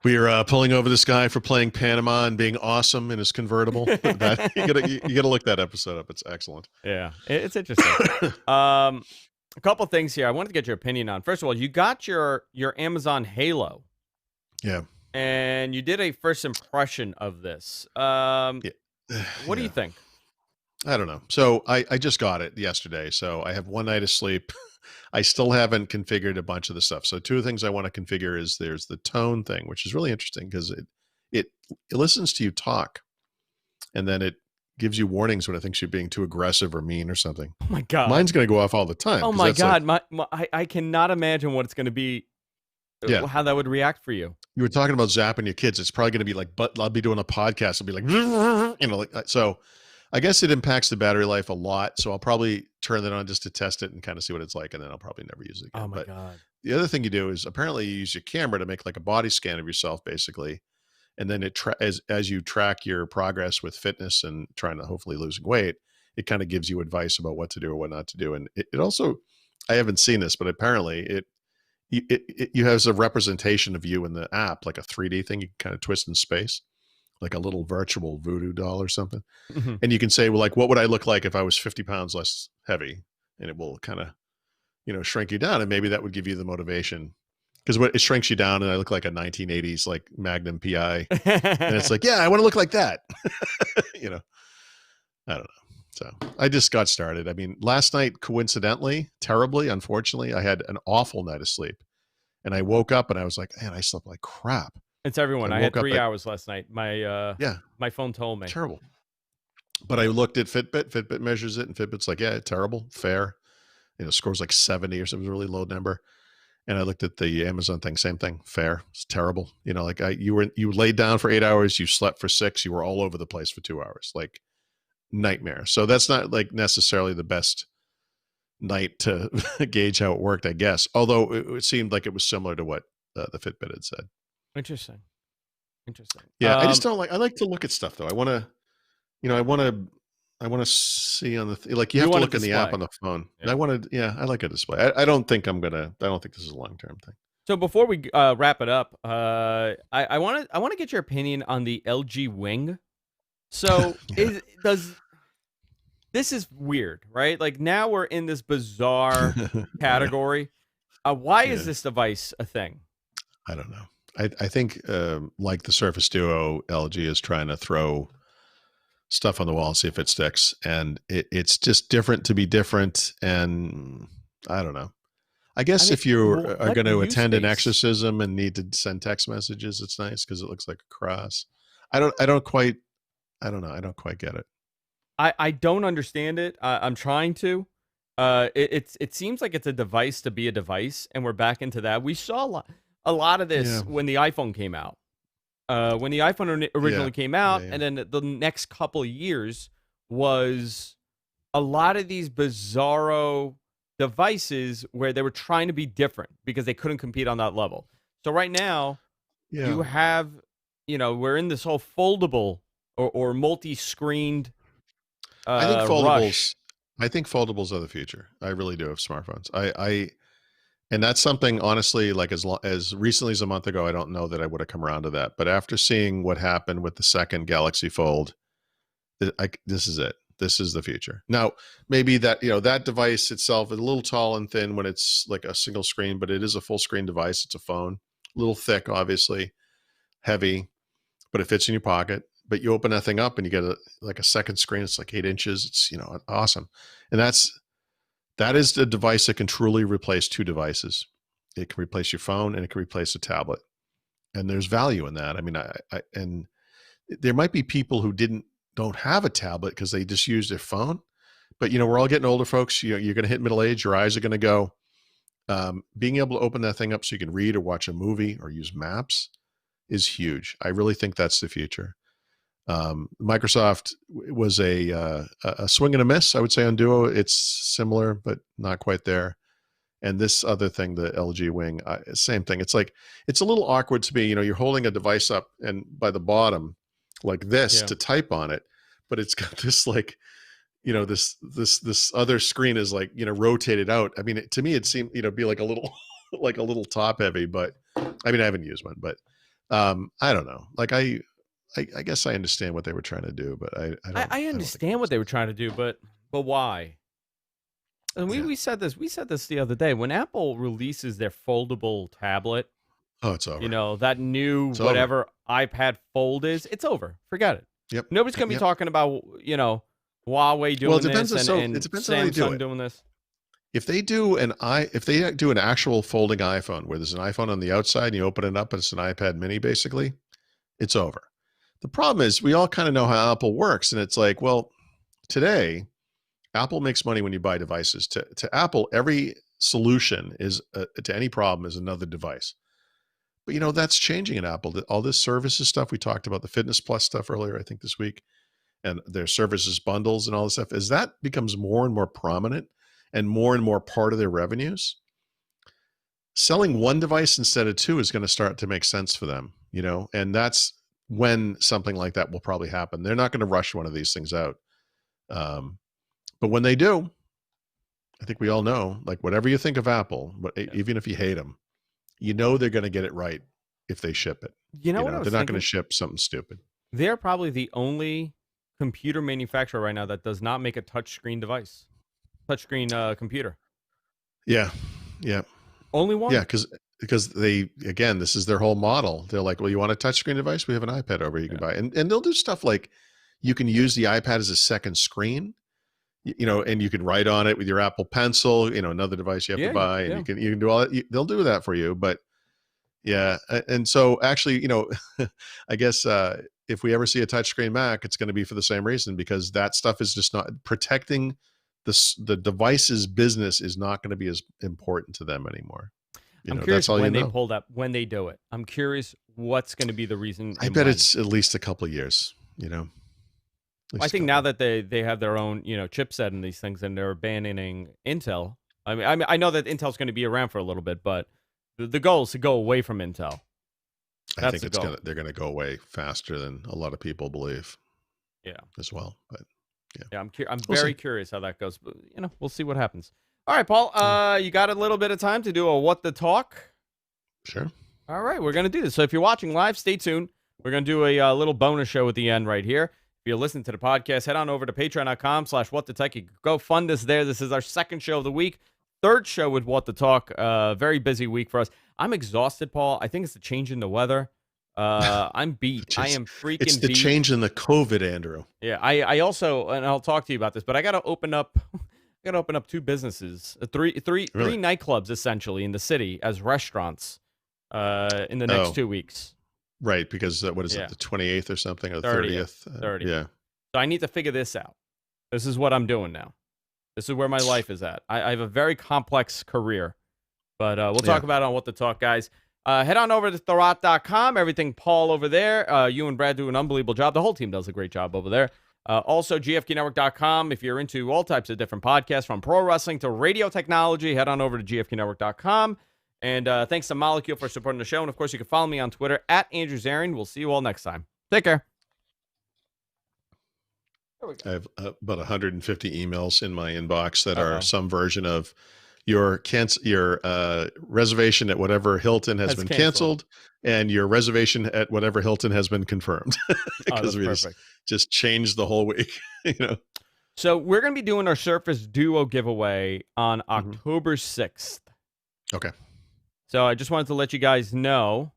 We are pulling over this guy for playing Panama and being awesome in his convertible. That you gotta look that episode up. It's excellent. Yeah, it's interesting. A couple things here I wanted to get your opinion on. First of all, you got your Amazon Halo. Yeah. And you did a first impression of this. Yeah. What do you think? I don't know. So I just got it yesterday. So I have one night of sleep. I still haven't configured a bunch of the stuff. So two things I want to configure is there's the tone thing, which is really interesting because it listens to you talk, and then it gives you warnings when it thinks you're being too aggressive or mean or something. Oh my god, mine's going to go off all the time. Oh my god, I cannot imagine what it's going to be. Yeah. How that would react for you. You were talking about zapping your kids. It's probably going to be like, but I'll be doing a podcast. It'll be like, so. I guess it impacts the battery life a lot, so I'll probably turn that on just to test it and kind of see what it's like, and then I'll probably never use it again. Oh my god. The other thing you do is apparently you use your camera to make like a body scan of yourself, basically, and then as you track your progress with fitness and trying to hopefully losing weight, it kind of gives you advice about what to do or what not to do. And it also, I haven't seen this, but apparently you has a representation of you in the app, like a 3D thing you can kind of twist in space, like a little virtual voodoo doll or something. Mm-hmm. And you can say, well, like, what would I look like if I was 50 pounds less heavy? And it will kind of, shrink you down. And maybe that would give you the motivation, because it shrinks you down and I look like a 1980s, like Magnum PI. And it's like, yeah, I want to look like that. I don't know. So I just got started. I mean, last night, coincidentally, terribly, unfortunately, I had an awful night of sleep, and I woke up and I was like, man, I slept like crap. It's everyone. I I had woke up 3 at- hours last night. My phone told me. Terrible. But I looked at Fitbit. Fitbit measures it, and Fitbit's like, yeah, terrible, fair. Scores like 70 or something, really low number. And I looked at the Amazon thing, same thing, fair. It's terrible. Like you laid down for 8 hours, you slept for 6, you were all over the place for 2 hours, like nightmare. So that's not like necessarily the best night to gauge how it worked, I guess. Although it seemed like it was similar to what the Fitbit had said. Interesting. Interesting. Yeah, I just don't like. I like to look at stuff though. I want to, you know, I want to see on the like you You have to want a look in the app display. on the phone. Yeah. I want to, yeah, I like a display. I don't think I'm gonna. I don't think this is a long term thing. So before we wrap it up, I want to get your opinion on the LG Wing. So Yeah, does this is weird, right? Like now we're in this bizarre yeah, category. Why is yeah. this device a thing? I don't know. I think like the Surface Duo, LG is trying to throw stuff on the wall and see if it sticks, and it's just different to be different. And I don't know. I I guess mean, if you well, are what going to use attend an case? exorcism and need to send text messages, it's nice because it looks like a cross. I don't quite. I don't know. I don't quite get it. I don't understand it. I'm trying to. It seems like it's a device to be a device, and we're back into that. We saw a lot of Yeah. this when the iPhone came out. When the iPhone Yeah. originally came Yeah. out, Yeah. and then the next couple of years was a lot of these bizarro devices where they were trying to be different because they couldn't compete on that level. So right now, Yeah. you have, we're in this whole foldable or multi-screened I think foldables. rush. I think foldables are the future. I really do of smartphones. And that's something honestly, like as recently as a month ago, I don't know that I would have come around to that. But after seeing what happened with the second Galaxy Fold, this is it. This is the future. Now, maybe that that device itself is a little tall and thin when it's like a single screen, but it is a full screen device. It's a phone, a little thick, obviously, heavy, but it fits in your pocket. But you open that thing up and you get like a second screen. It's like 8 inches. It's awesome, and that is the device that can truly replace two devices. It can replace your phone and it can replace a tablet, and there's value in that. I mean, and there might be people who don't have a tablet because they just use their phone. But we're all getting older, folks. You're going to hit middle age. Your eyes are going to go. Being able to open that thing up so you can read or watch a movie or use maps is huge. I really think that's the future. Microsoft was a swing and a miss, I would say, on Duo. It's similar, but not quite there. And this other thing, the LG Wing, same thing. It's like it's a little awkward to me. You're holding a device up and by the bottom, like this, Yeah. to type on it, but it's got this like this other screen is like rotated out. I mean, to me, it seemed be like a little like a little top heavy, but I mean, I haven't used one, but I don't know. Like I guess I understand what they were trying to do, but I I don't think it understand what makes they were sense. trying to do, but why? And we Yeah. we said this the other day. When Apple releases their foldable tablet, Oh, it's over. that new It's over. whatever iPad Fold is, it's over. Forget it. Yep. Nobody's gonna be Yep. talking about Huawei Well, doing this and it and depends on how they do Samsung it. doing this. If they do an actual folding iPhone where there's an iPhone on the outside and you open it up and it's an iPad mini, basically, it's over. The problem is we all kind of know how Apple works, and it's like, well, today Apple makes money when you buy devices. To Apple, every solution is to any problem is another device. But that's changing at Apple. All this services stuff we talked about, the Fitness Plus stuff earlier, I think this week, and their services bundles and all this stuff, as that becomes more and more prominent and more part of their revenues, selling one device instead of two is going to start to make sense for them, and that's when something like that will probably happen. They're not going to rush one of these things out. Um, but when they do, I think we all know, like whatever you think of Apple, but Yeah. even if you hate them, they're going to get it right if they ship it. You know what I They're was not going to thinking? ship something stupid. They're probably the only computer manufacturer right now that does not make a touchscreen device, touchscreen computer. Yeah. Yeah. Only Yeah. one. Because they, again, this is their whole model. They're like, well, you want a touchscreen device? We have an iPad over here you can Yeah. buy. And they'll do stuff like you can use the iPad as a second screen, and you can write on it with your Apple Pencil, another device you have to Yeah. buy, and Yeah. you can do all that. They'll do that for you. But yeah. And so actually, I guess if we ever see a touchscreen Mac, it's going to be for the same reason, because that stuff is just not protecting the device's business is not going to be as important to them anymore. I'm That's curious all you when they know. pull that, when they do it. I'm curious what's going to be the reason I and bet when. it's at least a couple of years, at I least a think now couple. that they have their own chipset and these things, and they're abandoning Intel. I know that Intel's going to be around for a little bit, but the goal is to go away from Intel. I That's think the goal. they're gonna go away faster than a lot of people believe Yeah. as well. But yeah, Yeah, I'm we'll see. very curious how that goes, but we'll see what happens. All right, Paul. Yeah, You got a little bit of time to do a what the talk? sure. All right, we're gonna do this. So if you're watching live, stay tuned. We're gonna do a little bonus show at the end right here. If you're listening to the podcast, head on over to patreon.com/what the tech. You can go fund us there. This is our second show of the week, third show with What the Talk. Very busy week for us. I'm exhausted, Paul. I think it's the change in the weather. I'm beat. I Just, am it's freaking the beat. change in the COVID, Andrew. Yeah, I also, and I'll talk to you about this, but I got to open up, I got to open up two businesses, three Really? nightclubs essentially in the city as restaurants, in the next Oh, 2 weeks. right. Because what is it, Yeah, the 28th or something, or the 30th, 30th? 30th. Yeah. So I need to figure this out. This is what I'm doing now. This is where my life is at. I have a very complex career, but we'll Yeah. talk about it on What the Talk, guys. Head on over to Thorot.com. Everything Paul over there. You and Brad do an unbelievable job. The whole team does a great job over there. Also, GFKnetwork.com. If you're into all types of different podcasts, from pro wrestling to radio technology, head on over to GFKnetwork.com. And thanks to Molecule for supporting the show. And, of course, you can follow me on Twitter at Andrew Zarian. We'll see you all next time. Take care. There we go. I have about 150 emails in my inbox that Uh-oh. are some version of your reservation at whatever Hilton has been canceled, and your reservation at whatever Hilton has been confirmed, because we just changed the whole week. So we're going to be doing our Surface Duo giveaway on October 6th. Okay. So I just wanted to let you guys know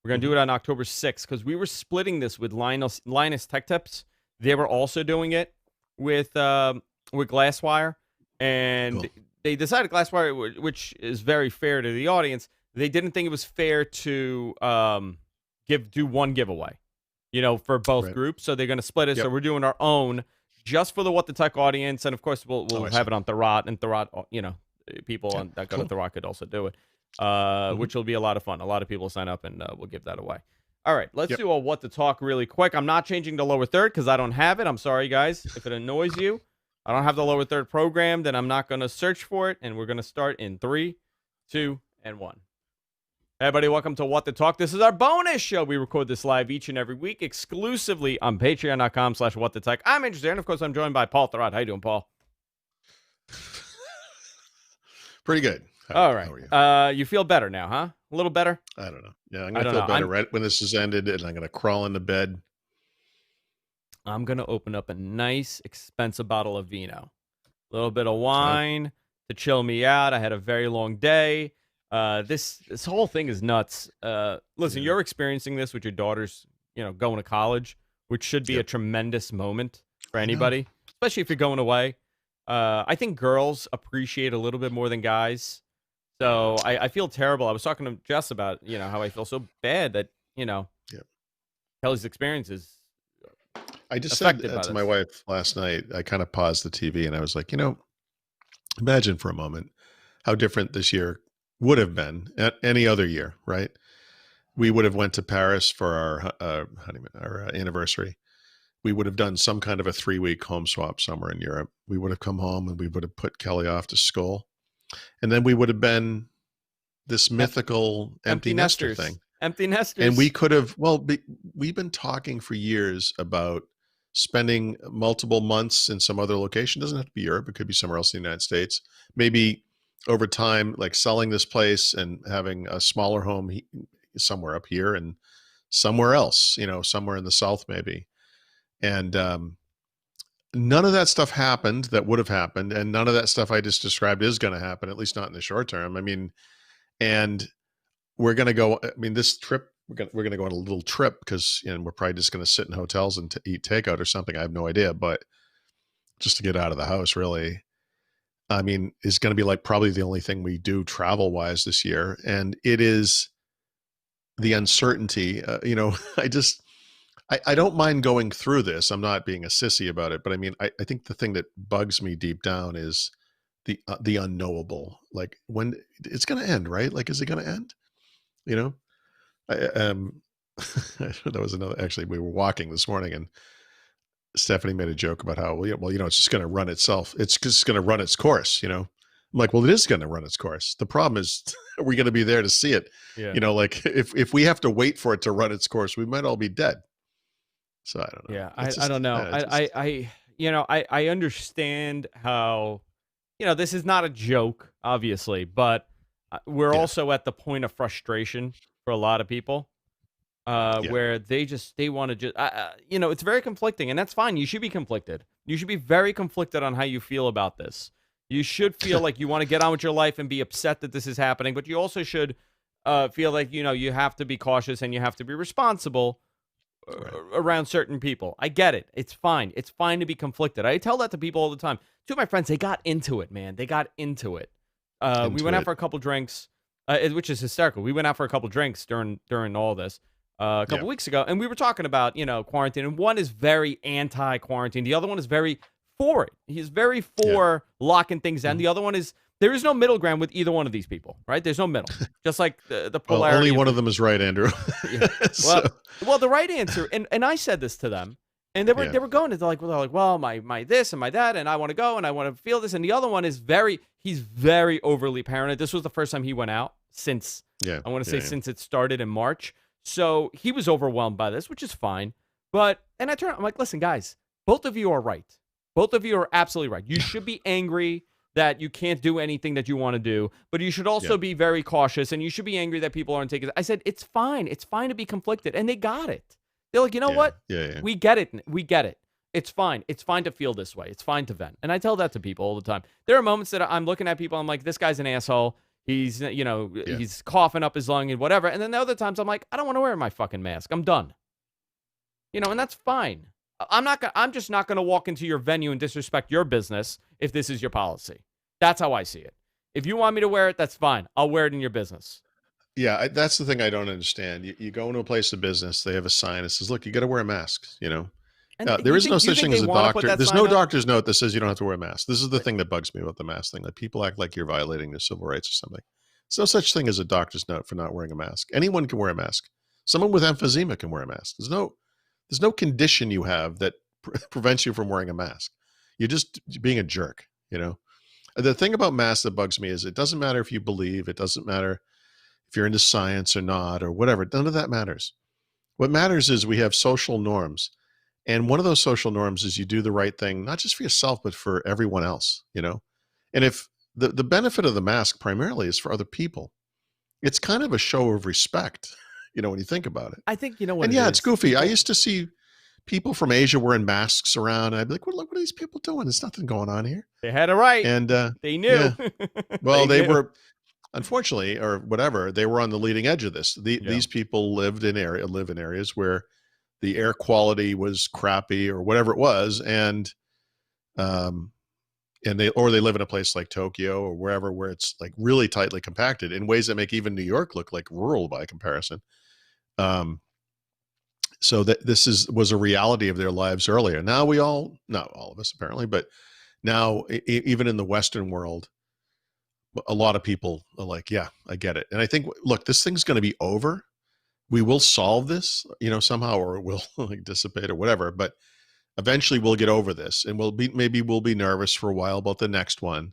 we're going to do it on October 6th, because we were splitting this with Linus Tech Tips. They were also doing it with Glasswire, and they decided Glasswire, which is very fair to the audience, they didn't think it was fair to do one giveaway, for both groups. So they're going to split it. So we're doing our own just for the What the Tech audience, and of course we'll have it on Thorot, and Thorot, people that go to Thorot could also do it, which will be a lot of fun. A lot of people sign up, and we'll give that away. All right, let's do a What the Talk really quick. I'm not changing the lower third because I don't have it. I'm sorry, guys, if it annoys you. I don't have the lower third programmed, and I'm not going to search for it. And we're going to start in 3, 2, and 1. Hey, everybody, welcome to What the Talk. This is our bonus show. We record this live each and every week exclusively on patreon.com/whatthetech. I'm interested, and of course, I'm joined by Paul Thorot. How you doing, Paul? Pretty good. All right. How are you? You feel better now, huh? A little better? I don't know. Yeah, I'm going to feel better right when this is ended, and I'm going to crawl into bed. I'm going to open up a nice, expensive bottle of vino. A little bit of wine to chill me out. I had a very long day. This whole thing is nuts. Listen, you're experiencing this with your daughters, going to college, which should be a tremendous moment for anybody, especially if you're going away. I think girls appreciate a little bit more than guys. So I feel terrible. I was talking to Jess about, how I feel so bad that, Kelly's experience is I just said to my wife last night, I kind of paused the TV and I was like, imagine for a moment how different this year would have been at any other year, right? We would have went to Paris for our honeymoon, our anniversary. We would have done some kind of a 3-week home swap somewhere in Europe. We would have come home and we would have put Kelly off to school. And then we would have been this mythical empty nester thing. Empty nesters. And we could have, we've been talking for years about spending multiple months in some other location. It doesn't have to be Europe. It could be somewhere else in the United States. Maybe over time, like selling this place and having a smaller home somewhere up here and somewhere else, somewhere in the South maybe. And none of that stuff happened that would have happened. And none of that stuff I just described is going to happen, at least not in the short term. I mean, and we're going to go, this trip, we're going to go on a little trip because we're probably just going to sit in hotels and eat takeout or something. I have no idea, but just to get out of the house, really, is going to be like probably the only thing we do travel wise this year. And it is the uncertainty, I don't mind going through this. I'm not being a sissy about it, but I think the thing that bugs me deep down is the unknowable. Like when it's going to end, right? Like, is it going to end? That was another. Actually, we were walking this morning, and Stephanie made a joke about how it's just going to run itself. It's just going to run its course. I'm like, well, it is going to run its course. The problem is, are we going to be there to see it? Yeah. Like if we have to wait for it to run its course, we might all be dead. So I don't know. Yeah, It's I just, don't know. I understand how, this is not a joke, obviously, but we're yeah, also at the point of frustration for a lot of people, yeah, where they want to just, it's very conflicting, and that's fine. You should be conflicted. You should be very conflicted on how you feel about this. You should feel like you want to get on with your life and be upset that this is happening, but you also should feel like, you have to be cautious and you have to be responsible right. around certain people. I get it. It's fine. It's fine to be conflicted. I tell that to people all the time. Two of my friends, they got into it, man. They got into it. We Into went out it. for a couple drinks, which is hysterical. We went out for a couple drinks during all this a Yeah, couple weeks ago, and we were talking about quarantine. And one is very anti-quarantine. The other one is very for it. He's very yeah. for locking things down. Mhm. The other one is there is no middle ground with either one of these people, right? There's no middle. Just like the Well, only polarity of one the of them is right, Andrew. yeah. So Well, the right answer, and I said this to them, and they were yeah, they were going. They're like, well, my this and my that, and I want to go and I want to feel this. And the other one is he's very overly paranoid. This was the first time he went out since yeah, I want to say yeah, since it started in March. So he was overwhelmed by this, which is fine. And I'm like, listen, guys, both of you are right. Both of you are absolutely right. You should be angry that you can't do anything that you want to do, but you should yeah, also be very cautious, and you should be angry that people aren't taking it. I said, it's fine. It's fine to be conflicted. And they got it. They're like, you know yeah, what? yeah, yeah. We get it. We get it. It's fine. It's fine to feel this way. It's fine to vent. And I tell that to people all the time. There are moments that I'm looking at people, I'm like, this guy's an asshole. He's, Yeah. he's coughing up his lung and whatever. And then the other times I'm like, I don't want to wear my fucking mask. I'm done. And that's fine. I'm just not gonna walk into your venue and disrespect your business if this is your policy. That's how I see it. If you want me to wear it, that's fine. I'll wear it in your business. Yeah, that's the thing I don't understand. You go into a place of business, they have a sign that says, "Look, you got to wear a mask." And There is no you such think thing they as a want to put doctor. that There's sign no up? doctor's note that says you don't have to wear a mask. This is the thing that bugs me about the mask thing. Like people act like you're violating their civil rights or something. There's no such thing as a doctor's note for not wearing a mask. Anyone can wear a mask. Someone with emphysema can wear a mask. There's no condition you have that prevents you from wearing a mask. You're just being a jerk. The thing about masks that bugs me is it doesn't matter if you believe. It doesn't matter if you're into science or not or whatever. None of that matters. What matters is we have social norms. And one of those social norms is you do the right thing, not just for yourself, but for everyone else. And if the benefit of the mask primarily is for other people, it's kind of a show of respect, when you think about it. I think you know what And it yeah, is. it's goofy. I used to see people from Asia wearing masks around, and I'd be like, well, look, what are these people doing? There's nothing going on here. They had it right. And They knew. yeah, well, they knew. were, unfortunately, or whatever, they were on the leading edge of this. These people live in areas where the air quality was crappy or whatever it was, and they live in a place like Tokyo or wherever where it's like really tightly compacted in ways that make even New York look like rural by comparison. So that was a reality of their lives earlier. Now not all of us apparently, but now even in the Western world, a lot of people are like, yeah, I get it. And I think, look, this thing's going to be over. We will solve this, somehow, or it will like dissipate or whatever. But eventually we'll get over this, and maybe we'll be nervous for a while about the next one.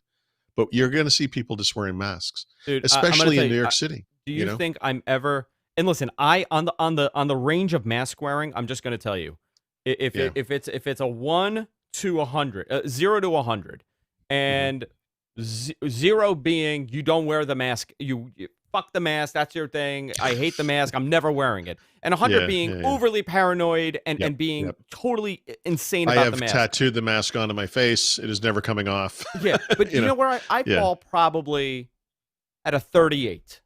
But you're going to see people just wearing masks, Dude, especially in New York City. Do you think I'm ever? And listen, on the range of mask wearing, I'm just going to tell you, if it's a 1 to 100, 0 to 100, and 0 being you don't wear the mask, you fuck the mask, that's your thing. I hate the mask. I'm never wearing it. And 100 being overly paranoid and being totally insane about the mask. I have tattooed the mask onto my face. It is never coming off. Yeah, but you know where I fall probably at a 38.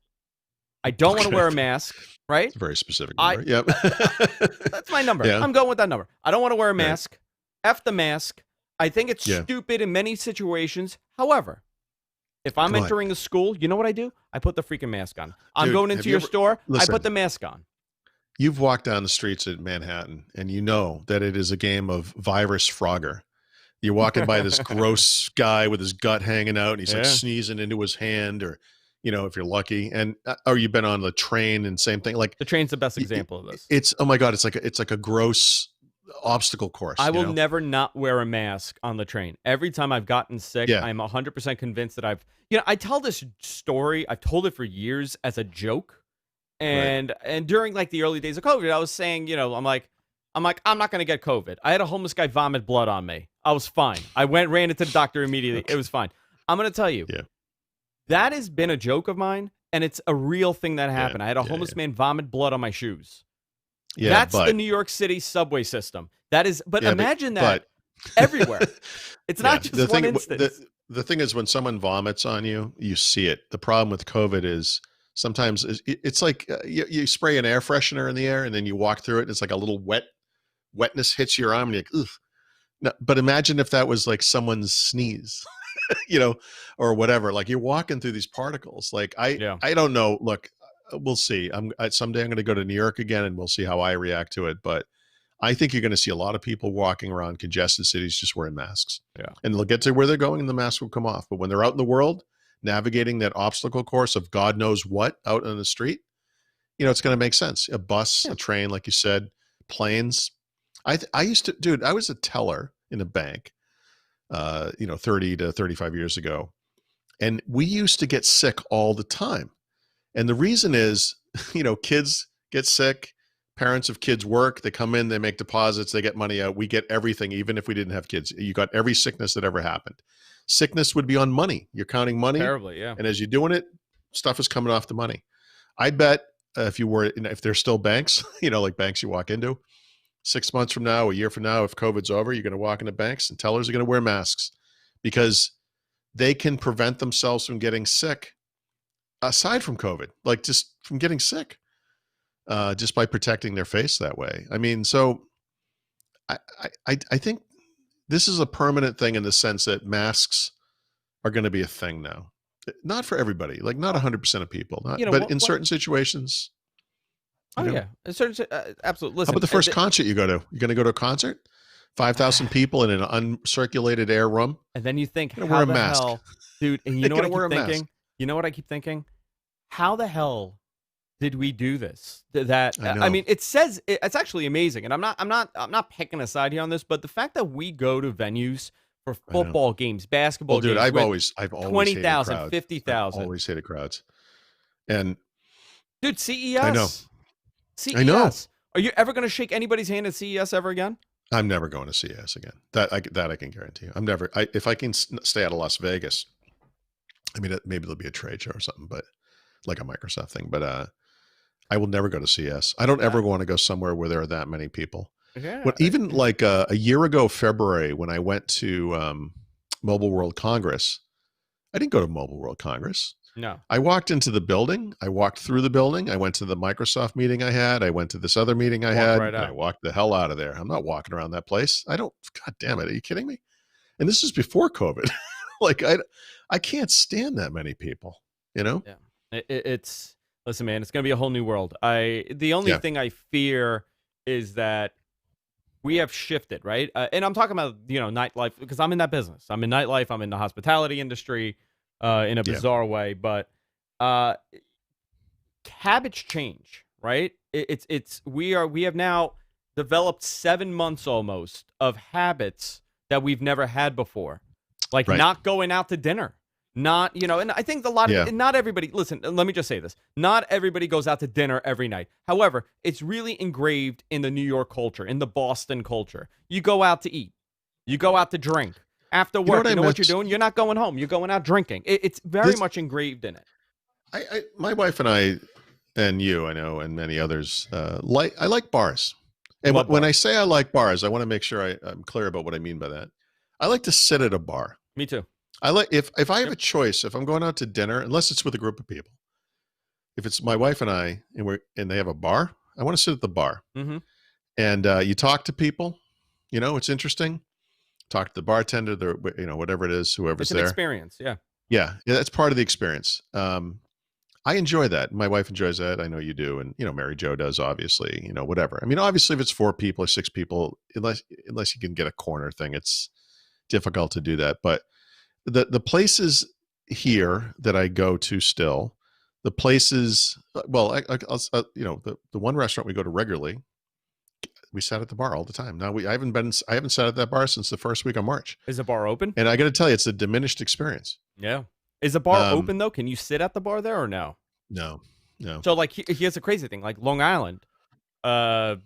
I don't want to wear a mask, right? It's a very specific number. That's my number. Yeah. I'm going with that number. I don't want to wear a mask. F the mask. I think it's stupid in many situations. However, if I'm entering a school, you know what I do? I put the freaking mask on. I'm going into your store. I put the mask on. You've walked down the streets of Manhattan, and you know that it is a game of virus Frogger. You're walking by this gross guy with his gut hanging out, and he's like sneezing into his hand, or if you're lucky, and or you've been on the train, and same thing. Like the train's the best example of this. It's oh my god, it's like a gross obstacle course, I you will know? never not wear a mask on the train. Every time I've gotten sick, Yeah, I'm 100% convinced that I tell this story. I've told it for years as a joke. right. And during like the early days of COVID, I was saying, I'm not gonna get COVID. I had a homeless guy vomit blood on me. I was fine. I ran into the doctor immediately. It Okay. was fine. I'm gonna tell you, Yeah, that has been a joke of mine, and it's a real thing that yeah, happened. I had a yeah, yeah. homeless man vomit blood on my shoes. Yeah, That's the but New York City subway system. That is, but yeah, imagine that but everywhere. It's yeah, not just one instance. the thing is when someone vomits on you, you see it. The problem with COVID is sometimes it's like you spray an air freshener in the air and then you walk through it and it's like a little wetness hits your arm and you're like, ugh. No, but imagine if that was like someone's sneeze, you know, or whatever. Like you're walking through these particles. Like Yeah. I don't know. Look, we'll see. Someday I'm going to go to New York again and we'll see how I react to it. But I think you're going to see a lot of people walking around congested cities just wearing masks. Yeah. And they'll get to where they're going and the mask will come off. But when they're out in the world, navigating that obstacle course of God knows what out on the street, it's going to make sense. A bus, Yeah. a train, like you said, planes. I used to, dude, I was a teller in a bank, 30 to 35 years ago. And we used to get sick all the time. And the reason is, kids get sick, parents of kids work, they come in, they make deposits, they get money out. We get everything, even if we didn't have kids. You got every sickness that ever happened. Sickness would be on money. You're counting money. Terribly. Yeah. And as you're doing it, stuff is coming off the money. I bet if there's still banks, like banks you walk into, 6 months from now, a year from now, if COVID's over, you're going to walk into banks and tellers are going to wear masks because they can prevent themselves from getting sick aside from COVID, like just from getting sick, just by protecting their face that way. I mean, so I think this is a permanent thing in the sense that masks are going to be a thing now. Not for everybody, like not 100% of people, but in certain situations. Oh yeah, absolutely. How Listen, about the first concert you go to? You're going to go to a concert? 5,000 people in an uncirculated air room. and then you think, You're gonna how wear a the mask. hell, dude? And you You're know what gonna I wear keep a mask. thinking? You know what I keep thinking? How the hell did we do this? That I I know. mean, it's actually amazing, and I'm not picking a side here on this, but the fact that we go to venues for I know. football games, Well, basketball dude, games I've with always hated 20,000, crowds. 50,000. I've always hated crowds. And Dude, I know. CES. I know. CES. Are you ever going to shake anybody's hand at CES ever again? I'm never going to CES again. That I can guarantee you. I'm never. If I can stay out of Las Vegas, I mean, maybe there'll be a trade show or something, but like a Microsoft thing. But I will never go to CES. I don't ever want to go somewhere where there are that many people. Yeah. When even like a year ago, February, when I went to Mobile World Congress, I didn't go to Mobile World Congress. No. I walked into the building. I walked through the building. I went to the Microsoft meeting I had. I went to this other meeting I Walked had. right And I out. walked the hell out of there. I'm not walking around that place. I don't. God damn it! Are you kidding me? And this is before COVID. Like I can't stand that many people. You know? Yeah. It's listen, man. It's gonna be a whole new world. The only Yeah. thing I fear is that we have shifted, right? And I'm talking about nightlife because I'm in that business. I'm in nightlife. I'm in the hospitality industry, in a Yeah. bizarre way. But uh, habits change, right? We have now developed 7 months almost of habits that we've never had before, like Right. not going out to dinner. Not, and I think Yeah. not everybody, listen, let me just say this. Not everybody goes out to dinner every night. However, it's really engraved in the New York culture, in the Boston culture. You go out to eat, you go out to drink. After know work, what you I know what you're miss? doing? You're not going home. You're going out drinking. It's very much engraved in it. My wife and I, and you, I know, and many others, I like bars. And Love when I bars. say I like bars, I want to make sure I'm clear about what I mean by that. I like to sit at a bar. Me too. I like if I have Yep. a choice, if I'm going out to dinner, unless it's with a group of people. If it's my wife and I, and they have a bar, I want to sit at the bar. Mm-hmm. And you talk to people. It's interesting. Talk to the bartender, whatever it is, whoever's It's an there. experience. Yeah. Yeah, that's part of the experience. I enjoy that. My wife enjoys that. I know you do, and Mary Jo does. Obviously, whatever. I mean, obviously, if it's 4 people or 6 people, unless you can get a corner thing, it's difficult to do that. But the places here that I go to still, the places. Well, the one restaurant we go to regularly, we sat at the bar all the time. Now I haven't sat at that bar since the first week of March. Is the bar open? And I got to tell you, it's a diminished experience. Yeah. Is the bar Um, open though? Can you sit at the bar there or no? no, no. So like here's the crazy thing. Like Long Island, about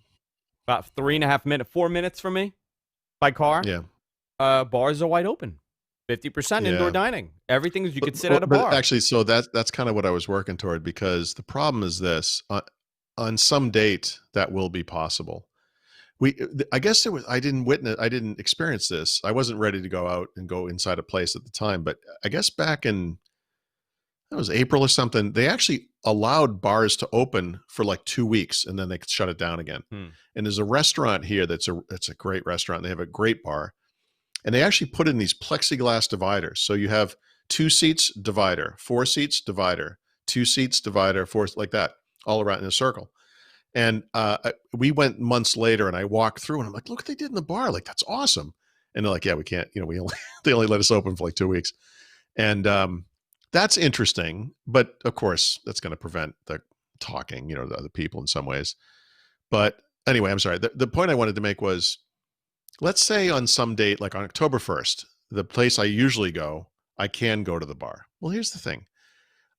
4 minutes from me by car. Yeah. Bars are wide open. 50% indoor Yeah. dining. Everything is you could sit at a But bar. actually, so that's kind of what I was working toward, because the problem is this: on some date that will be possible. I guess I didn't experience this. I wasn't ready to go out and go inside a place at the time, but I guess back in, it was April or something, they actually allowed bars to open for like 2 weeks and then they could shut it down again. And there's a restaurant here that's a great restaurant. They have a great bar. And they actually put in these plexiglass dividers. So you have 2 seats divider, 4 seats divider, 2 seats divider, 4, like that, all around in a circle. And we went months later and I walked through and I'm like, look what they did in the bar. Like, that's awesome. And they're like, yeah, we can't, they only let us open for like 2 weeks. And that's interesting. But of course, that's going to prevent the talking, to other people in some ways. But anyway, I'm sorry. The point I wanted to make was, let's say on some date, like on October 1st, the place I usually go, I can go to the bar. Well, here's the thing.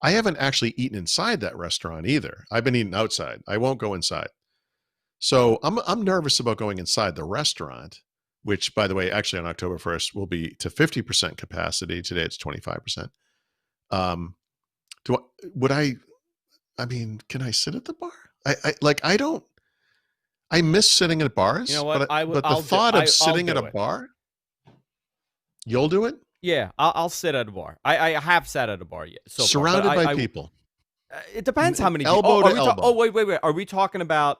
I haven't actually eaten inside that restaurant either. I've been eating outside. I won't go inside. So I'm nervous about going inside the restaurant, which, by the way, actually on October 1st will be to 50% capacity. Today it's 25%. Can I sit at the bar? I miss sitting at bars. You know what? But the thought of sitting at a bar, you'll do it? Yeah, I'll sit at a bar. I have sat at a bar yet. So surrounded by people. It depends how many elbow people. to elbow. Oh, wait. Are we talking about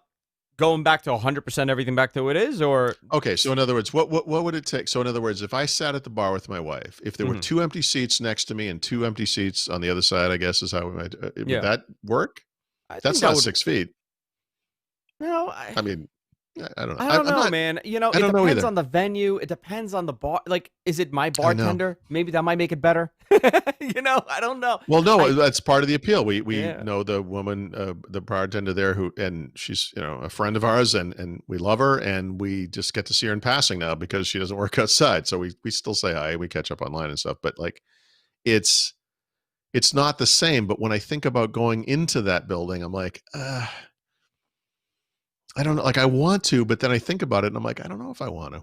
going back to 100% everything back to what it is, or? Okay, so in other words, what would it take? So in other words, if I sat at the bar with my wife, if there were 2 empty seats next to me and 2 empty seats on the other side, I guess is how we might. Would that work? That's not 6 feet. No, I mean, I don't know. I don't know, man. It depends on the venue. It depends on the bar. Like, is it my bartender? Maybe that might make it better. I don't know. Well, no, that's part of the appeal. We know the woman, the bartender there, and she's a friend of ours, and we love her, and we just get to see her in passing now because she doesn't work outside. So we still say hi. We catch up online and stuff, but like, it's not the same. But when I think about going into that building, I'm like, I don't know. Like, I want to, but then I think about it and I'm like, I don't know if I want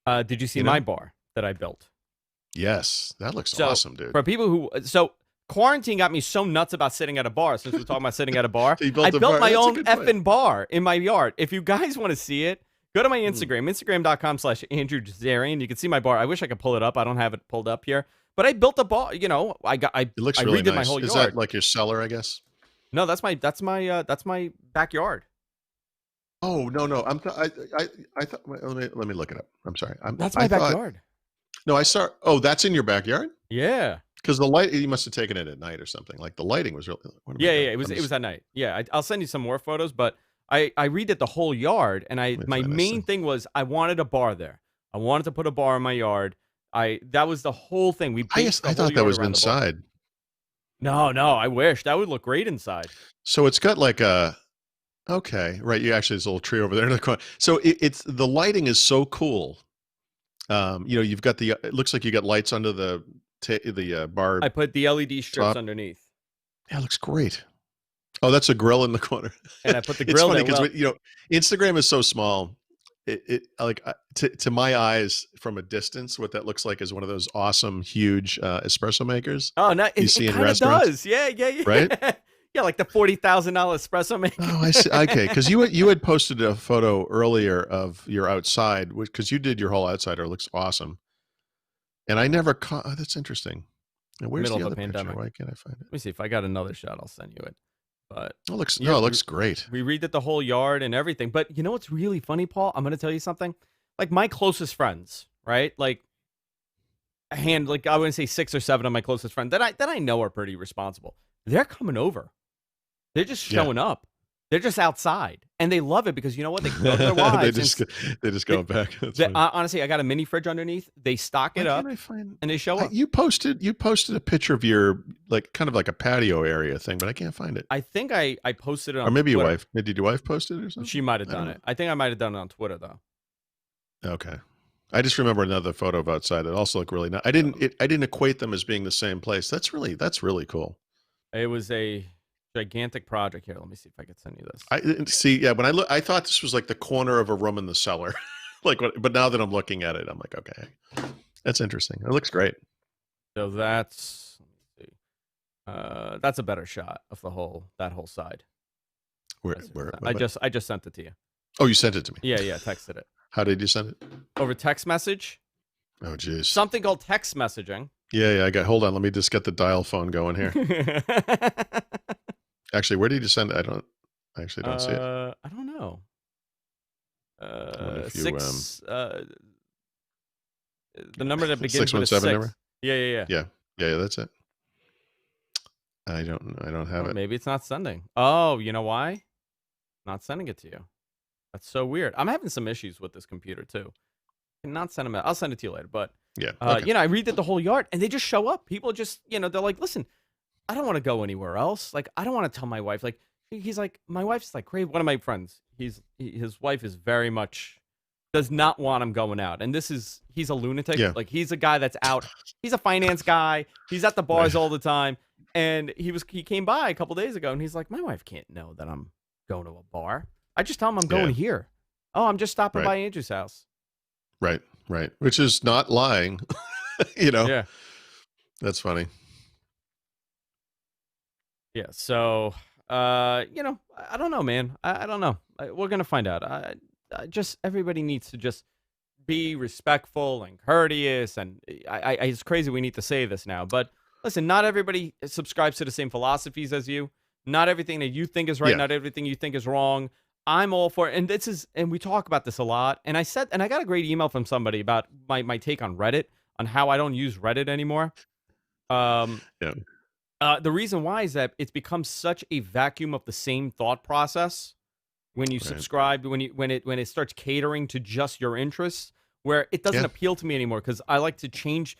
to. Did you see my bar that I built? Yes. That looks awesome, dude. For people quarantine got me so nuts about sitting at a bar. Since we're talking about sitting at a bar, I built my own effing bar in my yard. If you guys want to see it, go to my Instagram, Instagram.com/Andrew Zarian. You can see my bar. I wish I could pull it up. I don't have it pulled up here, but I built a bar. It looks really nice. My whole yard. Is that like your cellar, I guess? No, that's my backyard. Oh, no. I thought, let me look it up. I'm sorry. That's my backyard. No, I saw. Oh, that's in your backyard? Yeah. Because the light, you must have taken it at night or something. Like, the lighting was really. Yeah. It was at night. Yeah. I'll send you some more photos, but I redid the whole yard, and my main thing was I wanted a bar there. I wanted to put a bar in my yard. That was the whole thing. I thought that was inside. No. I wish that would look great inside. So it's got like a. Okay, right. There's a little tree over there in the corner. So it's the lighting is so cool. You've got it looks like you got lights under the bar. I put the LED strips underneath. Yeah, it looks great. Oh, that's a grill in the corner. And I put the grill. It's funny because Instagram is so small. To my eyes from a distance, what that looks like is one of those awesome, huge espresso makers. Oh, no, you see in restaurants. Does. Yeah. Right. Yeah, like the $40,000 espresso maker. Oh, I see. Okay, because you had posted a photo earlier of your outside, because you did your whole outside. It looks awesome, and I never caught. Oh, that's interesting. Now, where's the other picture? Why can't I find it? Let me see if I got another shot. I'll send you it. But it looks great. We redid the whole yard and everything. But you know what's really funny, Paul? I'm going to tell you something. Like, my closest friends, right? Like, I wouldn't say 6 or 7 of my closest friends that I know are pretty responsible. They're coming over. They're just showing up. They're just outside, and they love it because you know what? They can go to their they wives just and they just they, go back. That's they funny. honestly, I got a mini fridge underneath. They stock Why it can't up I find? and they show up. You posted a picture of your like kind of like a patio area thing, but I can't find it. I think I posted it Or on maybe your Twitter. wife. Did your wife post it or She something? might have I don't done know. it. I think I might have done it on Twitter though. Okay. I just remember another photo of outside. It also looked really nice. I didn't equate them as being the same place. That's really cool. It was a gigantic project. Here, let me see if I can send you this. I didn't see. Yeah, when I look, I thought this was like the corner of a room in the cellar. But now that I'm looking at it, I'm like, okay, that's interesting. It looks great. So that's, let me see. That's a better shot of that whole side. Where I just sent it to you. Oh, you sent it to me. Yeah, texted it. How did you send it? Over text message. Oh, geez. Something called text messaging. Yeah. Hold on. Let me just get the dial phone going here. Actually, where did you send it? I actually don't see it. I don't know. If you, the number that begins with a 617 6. number? Yeah. That's it. I don't have it. Maybe it's not sending. Oh, you know why? Not sending it to you. That's so weird. I'm having some issues with this computer too. Cannot send them out. I'll send it to you later. But yeah, okay. I redid the whole yard, and they just show up. People just, they're like, listen, I don't want to go anywhere else. Like, I don't want to tell my wife. Like, he's like, my wife's like crazy. One of my friends, his wife is very much does not want him going out, and he's a lunatic. Yeah. Like, he's a guy that's out. He's a finance guy. He's at the bars all the time, and he came by a couple days ago, and he's like, my wife can't know that I'm going to a bar. I just tell him I'm going here. Oh, I'm just stopping by Andrew's house. Right. Which is not lying. Yeah. That's funny. Yeah. So, I don't know, man. I don't know. We're going to find out. I just, everybody needs to just be respectful and courteous. And it's crazy we need to say this now. But listen, not everybody subscribes to the same philosophies as you. Not everything that you think is right. Not everything you think is wrong. I'm all for it. And we talk about this a lot. And I got a great email from somebody about my take on Reddit, on how I don't use Reddit anymore. The reason why is that it's become such a vacuum of the same thought process when you subscribe, when it starts catering to just your interests, where it doesn't appeal to me anymore because I like to change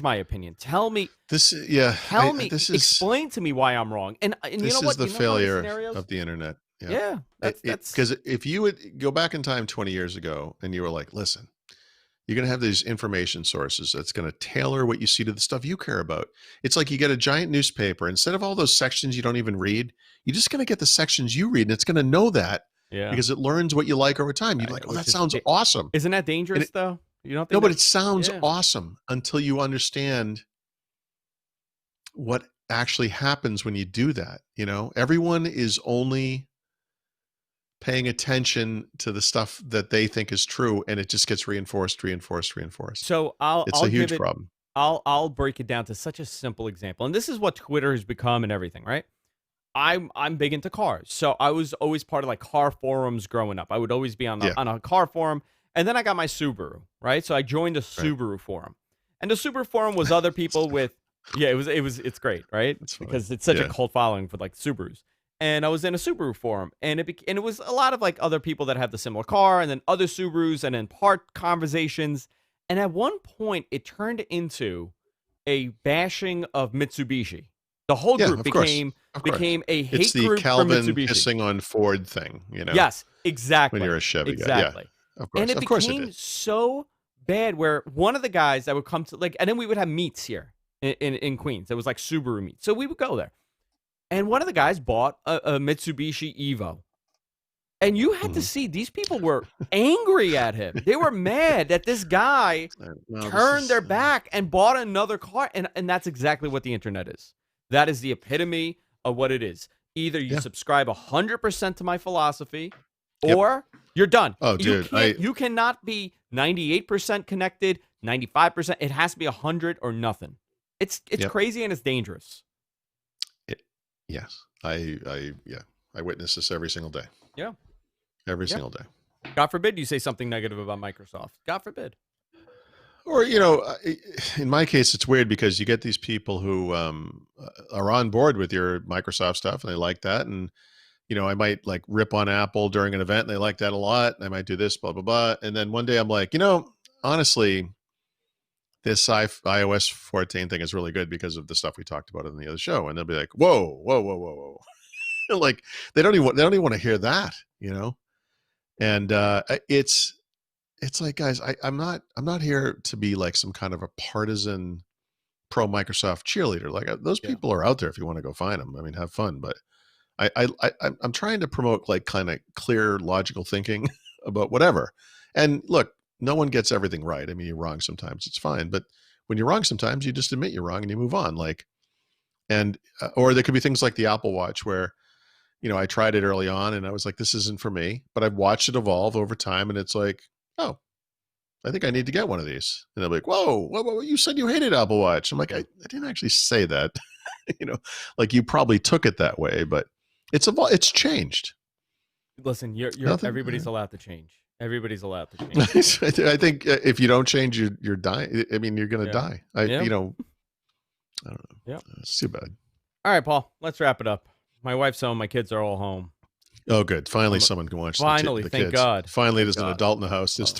my opinion. Tell me this. Yeah. Explain to me why I'm wrong. And you know what? This is the failure of the internet. Yeah. That's because if you would go back in time 20 years ago and you were like, listen, you're going to have these information sources that's going to tailor what you see to the stuff you care about. It's like you get a giant newspaper. Instead of all those sections you don't even read, you're just going to get the sections you read, and it's going to know that because it learns what you like over time. You're like, oh, that sounds awesome. Isn't that dangerous, though? You don't think no, but it sounds awesome until you understand what actually happens when you do that. Everyone is only paying attention to the stuff that they think is true, and it just gets reinforced. So it's a huge problem. I'll break it down to such a simple example, and this is what Twitter has become and everything, right? I'm big into cars, so I was always part of like car forums growing up. I would always be on a car forum, and then I got my Subaru, right? So I joined a Subaru forum, and the Subaru forum was other people with it's great, right? Because it's such a cult following for like Subarus. And I was in a Subaru forum, and it was a lot of like other people that have the similar car, and then other Subarus, and then part conversations. And at one point, it turned into a bashing of Mitsubishi. The whole group became a hate group for Mitsubishi. It's the Calvin pissing on Ford thing, Yes, exactly. When you're a Chevy guy, yeah, of course. And it became so bad where one of the guys that would come to and then we would have meets here in Queens. It was like Subaru meets, so we would go there. And one of the guys bought a Mitsubishi Evo. And you had to see, these people were angry at him. They were mad that this guy turned their back and bought another car. And that's exactly what the internet is. That is the epitome of what it is. Either you subscribe 100% to my philosophy, or you're done. Oh, dude. You cannot be 98% connected, 95%. It has to be 100 or nothing. It's crazy and it's dangerous. Yes, I witness this every single day. Yeah, every single day. God forbid you say something negative about Microsoft. God forbid. Or in my case, it's weird because you get these people who are on board with your Microsoft stuff and they like that, and I might like rip on Apple during an event and they like that a lot. And I might do this, blah, blah, blah. And then one day I'm like, honestly, this iOS 14 thing is really good because of the stuff we talked about in the other show. And they'll be like, whoa, whoa, whoa, whoa, whoa. Like they don't even want to hear that, And it's like, guys, I'm not here to be like some kind of a partisan pro Microsoft cheerleader. Like those people are out there if you want to go find them. I mean, have fun. But I'm trying to promote like kind of clear, logical thinking about whatever. And look, no one gets everything right. I mean, you're wrong sometimes. It's fine. But when you're wrong sometimes, you just admit you're wrong and you move on. Like, or there could be things like the Apple Watch where, I tried it early on and I was like, this isn't for me. But I've watched it evolve over time and it's like, oh, I think I need to get one of these. And they're like, whoa, you said you hated Apple Watch. I'm like, I didn't actually say that. Like you probably took it that way, but it's changed. Listen, everybody's allowed to change. Everybody's allowed to change. I think if you don't change, you're dying. I mean, you're going to die. I don't know. Yeah. It's too bad. All right, Paul, let's wrap it up. My wife's home. My kids are all home. Oh, good. Finally, someone can watch Finally, the thank kids. God. Finally, there's an adult in the house. There's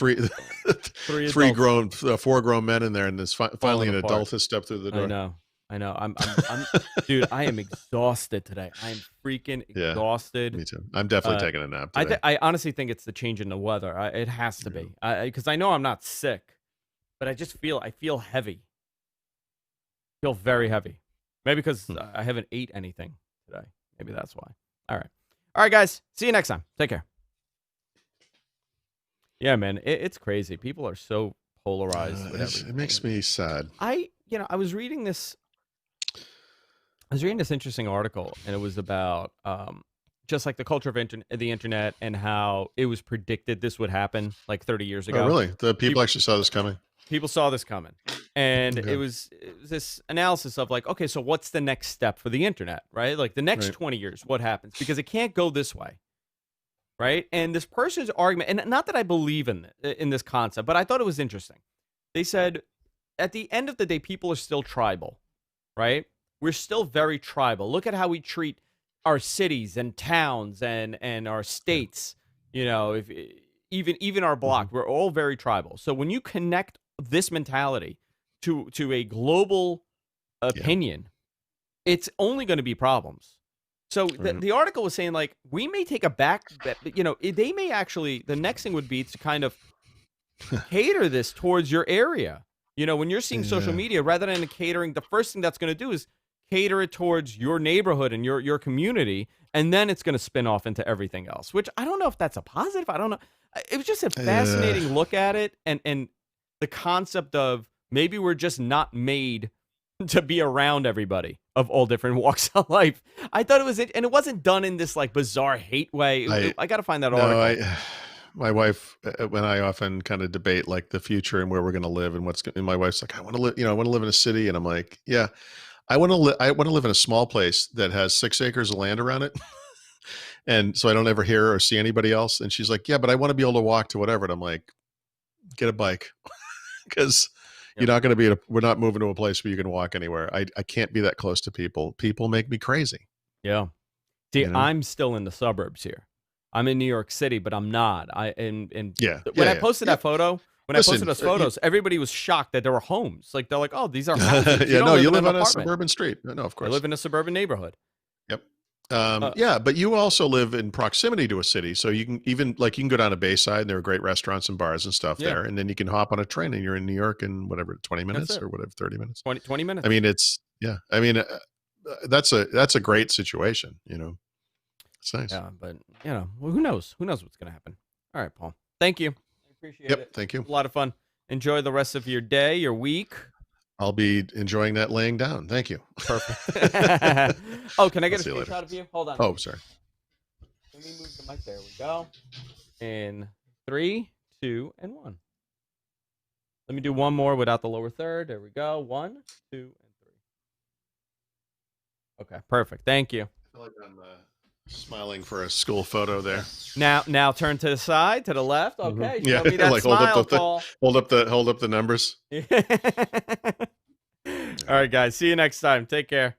four grown men in there, and there's finally an adult has stepped through the door. I know. I'm dude, I am exhausted today. I am freaking exhausted. Me too. I'm definitely taking a nap today. I honestly think it's the change in the weather. It has to be. Because I know I'm not sick, but I feel heavy. I feel very heavy. Maybe because I haven't ate anything today. Maybe that's why. All right, guys. See you next time. Take care. Yeah, man. It's crazy. People are so polarized with everything. It makes me sad. I was reading this interesting article, and it was about just like the culture of the internet and how it was predicted this would happen like 30 years ago. Oh, really? The people actually saw this coming. People saw this coming. And it was this analysis of like, okay, so what's the next step for the internet, right? Like the next 20 years, what happens? Because it can't go this way, right? And this person's argument, and not that I believe in this concept, but I thought it was interesting. They said, at the end of the day, people are still tribal, right? We're still very tribal. Look at how we treat our cities and towns and our states. If even our block, we're all very tribal. So when you connect this mentality to a global opinion, it's only going to be problems. So the article was saying like we may take a back, they may actually, the next thing would be to kind of cater this towards your area. When you're seeing social media, rather than catering, the first thing that's going to do is cater it towards your neighborhood and your community, and then it's going to spin off into everything else, which I don't know if that's a positive. I don't know. It was just a fascinating look at it, and the concept of maybe we're just not made to be around everybody of all different walks of life. I thought it was it, and it wasn't done in this like bizarre hate way. I got to find that article. My wife, when I often kind of debate like the future and where we're going to live and and my wife's like, I want to live, I want to live in a city. And I'm like, yeah, I want to live in a small place that has 6 acres of land around it. And so I don't ever hear or see anybody else. And she's like, yeah, but I want to be able to walk to whatever. And I'm like, get a bike because you're not going to be, we're not moving to a place where you can walk anywhere. I can't be that close to people. People make me crazy. Yeah. See, I'm still in the suburbs here. I'm in New York City, but I'm not. When I posted that photo, I posted those photos, everybody was shocked that there were homes. Like they're like, "Oh, these are houses." You live on a suburban street. No, of course. I live in a suburban neighborhood. Yep. But you also live in proximity to a city, so you can you can go down to Bayside, and there are great restaurants and bars and stuff there, and then you can hop on a train, and you're in New York in whatever 20 minutes or whatever 30 minutes. 20 minutes. I mean, that's a great situation. It's nice. Yeah, but who knows? Who knows what's going to happen? All right, Paul. Thank you. I appreciate it. Thank you. A lot of fun. Enjoy the rest of your day, your week. I'll be enjoying that laying down. Thank you. Perfect. Oh, can I get a screenshot of you? Hold on. Oh, sorry. Let me move the mic. There we go. In 3, 2, and 1. Let me do one more without the lower third. There we go. 1, 2, and 3. Okay, perfect. Thank you. I feel like I'm smiling for a school photo there. Now turn to the side, to the left. Okay. Mm-hmm. Yeah, me that like smile, hold up the numbers. All right, guys. See you next time. Take care.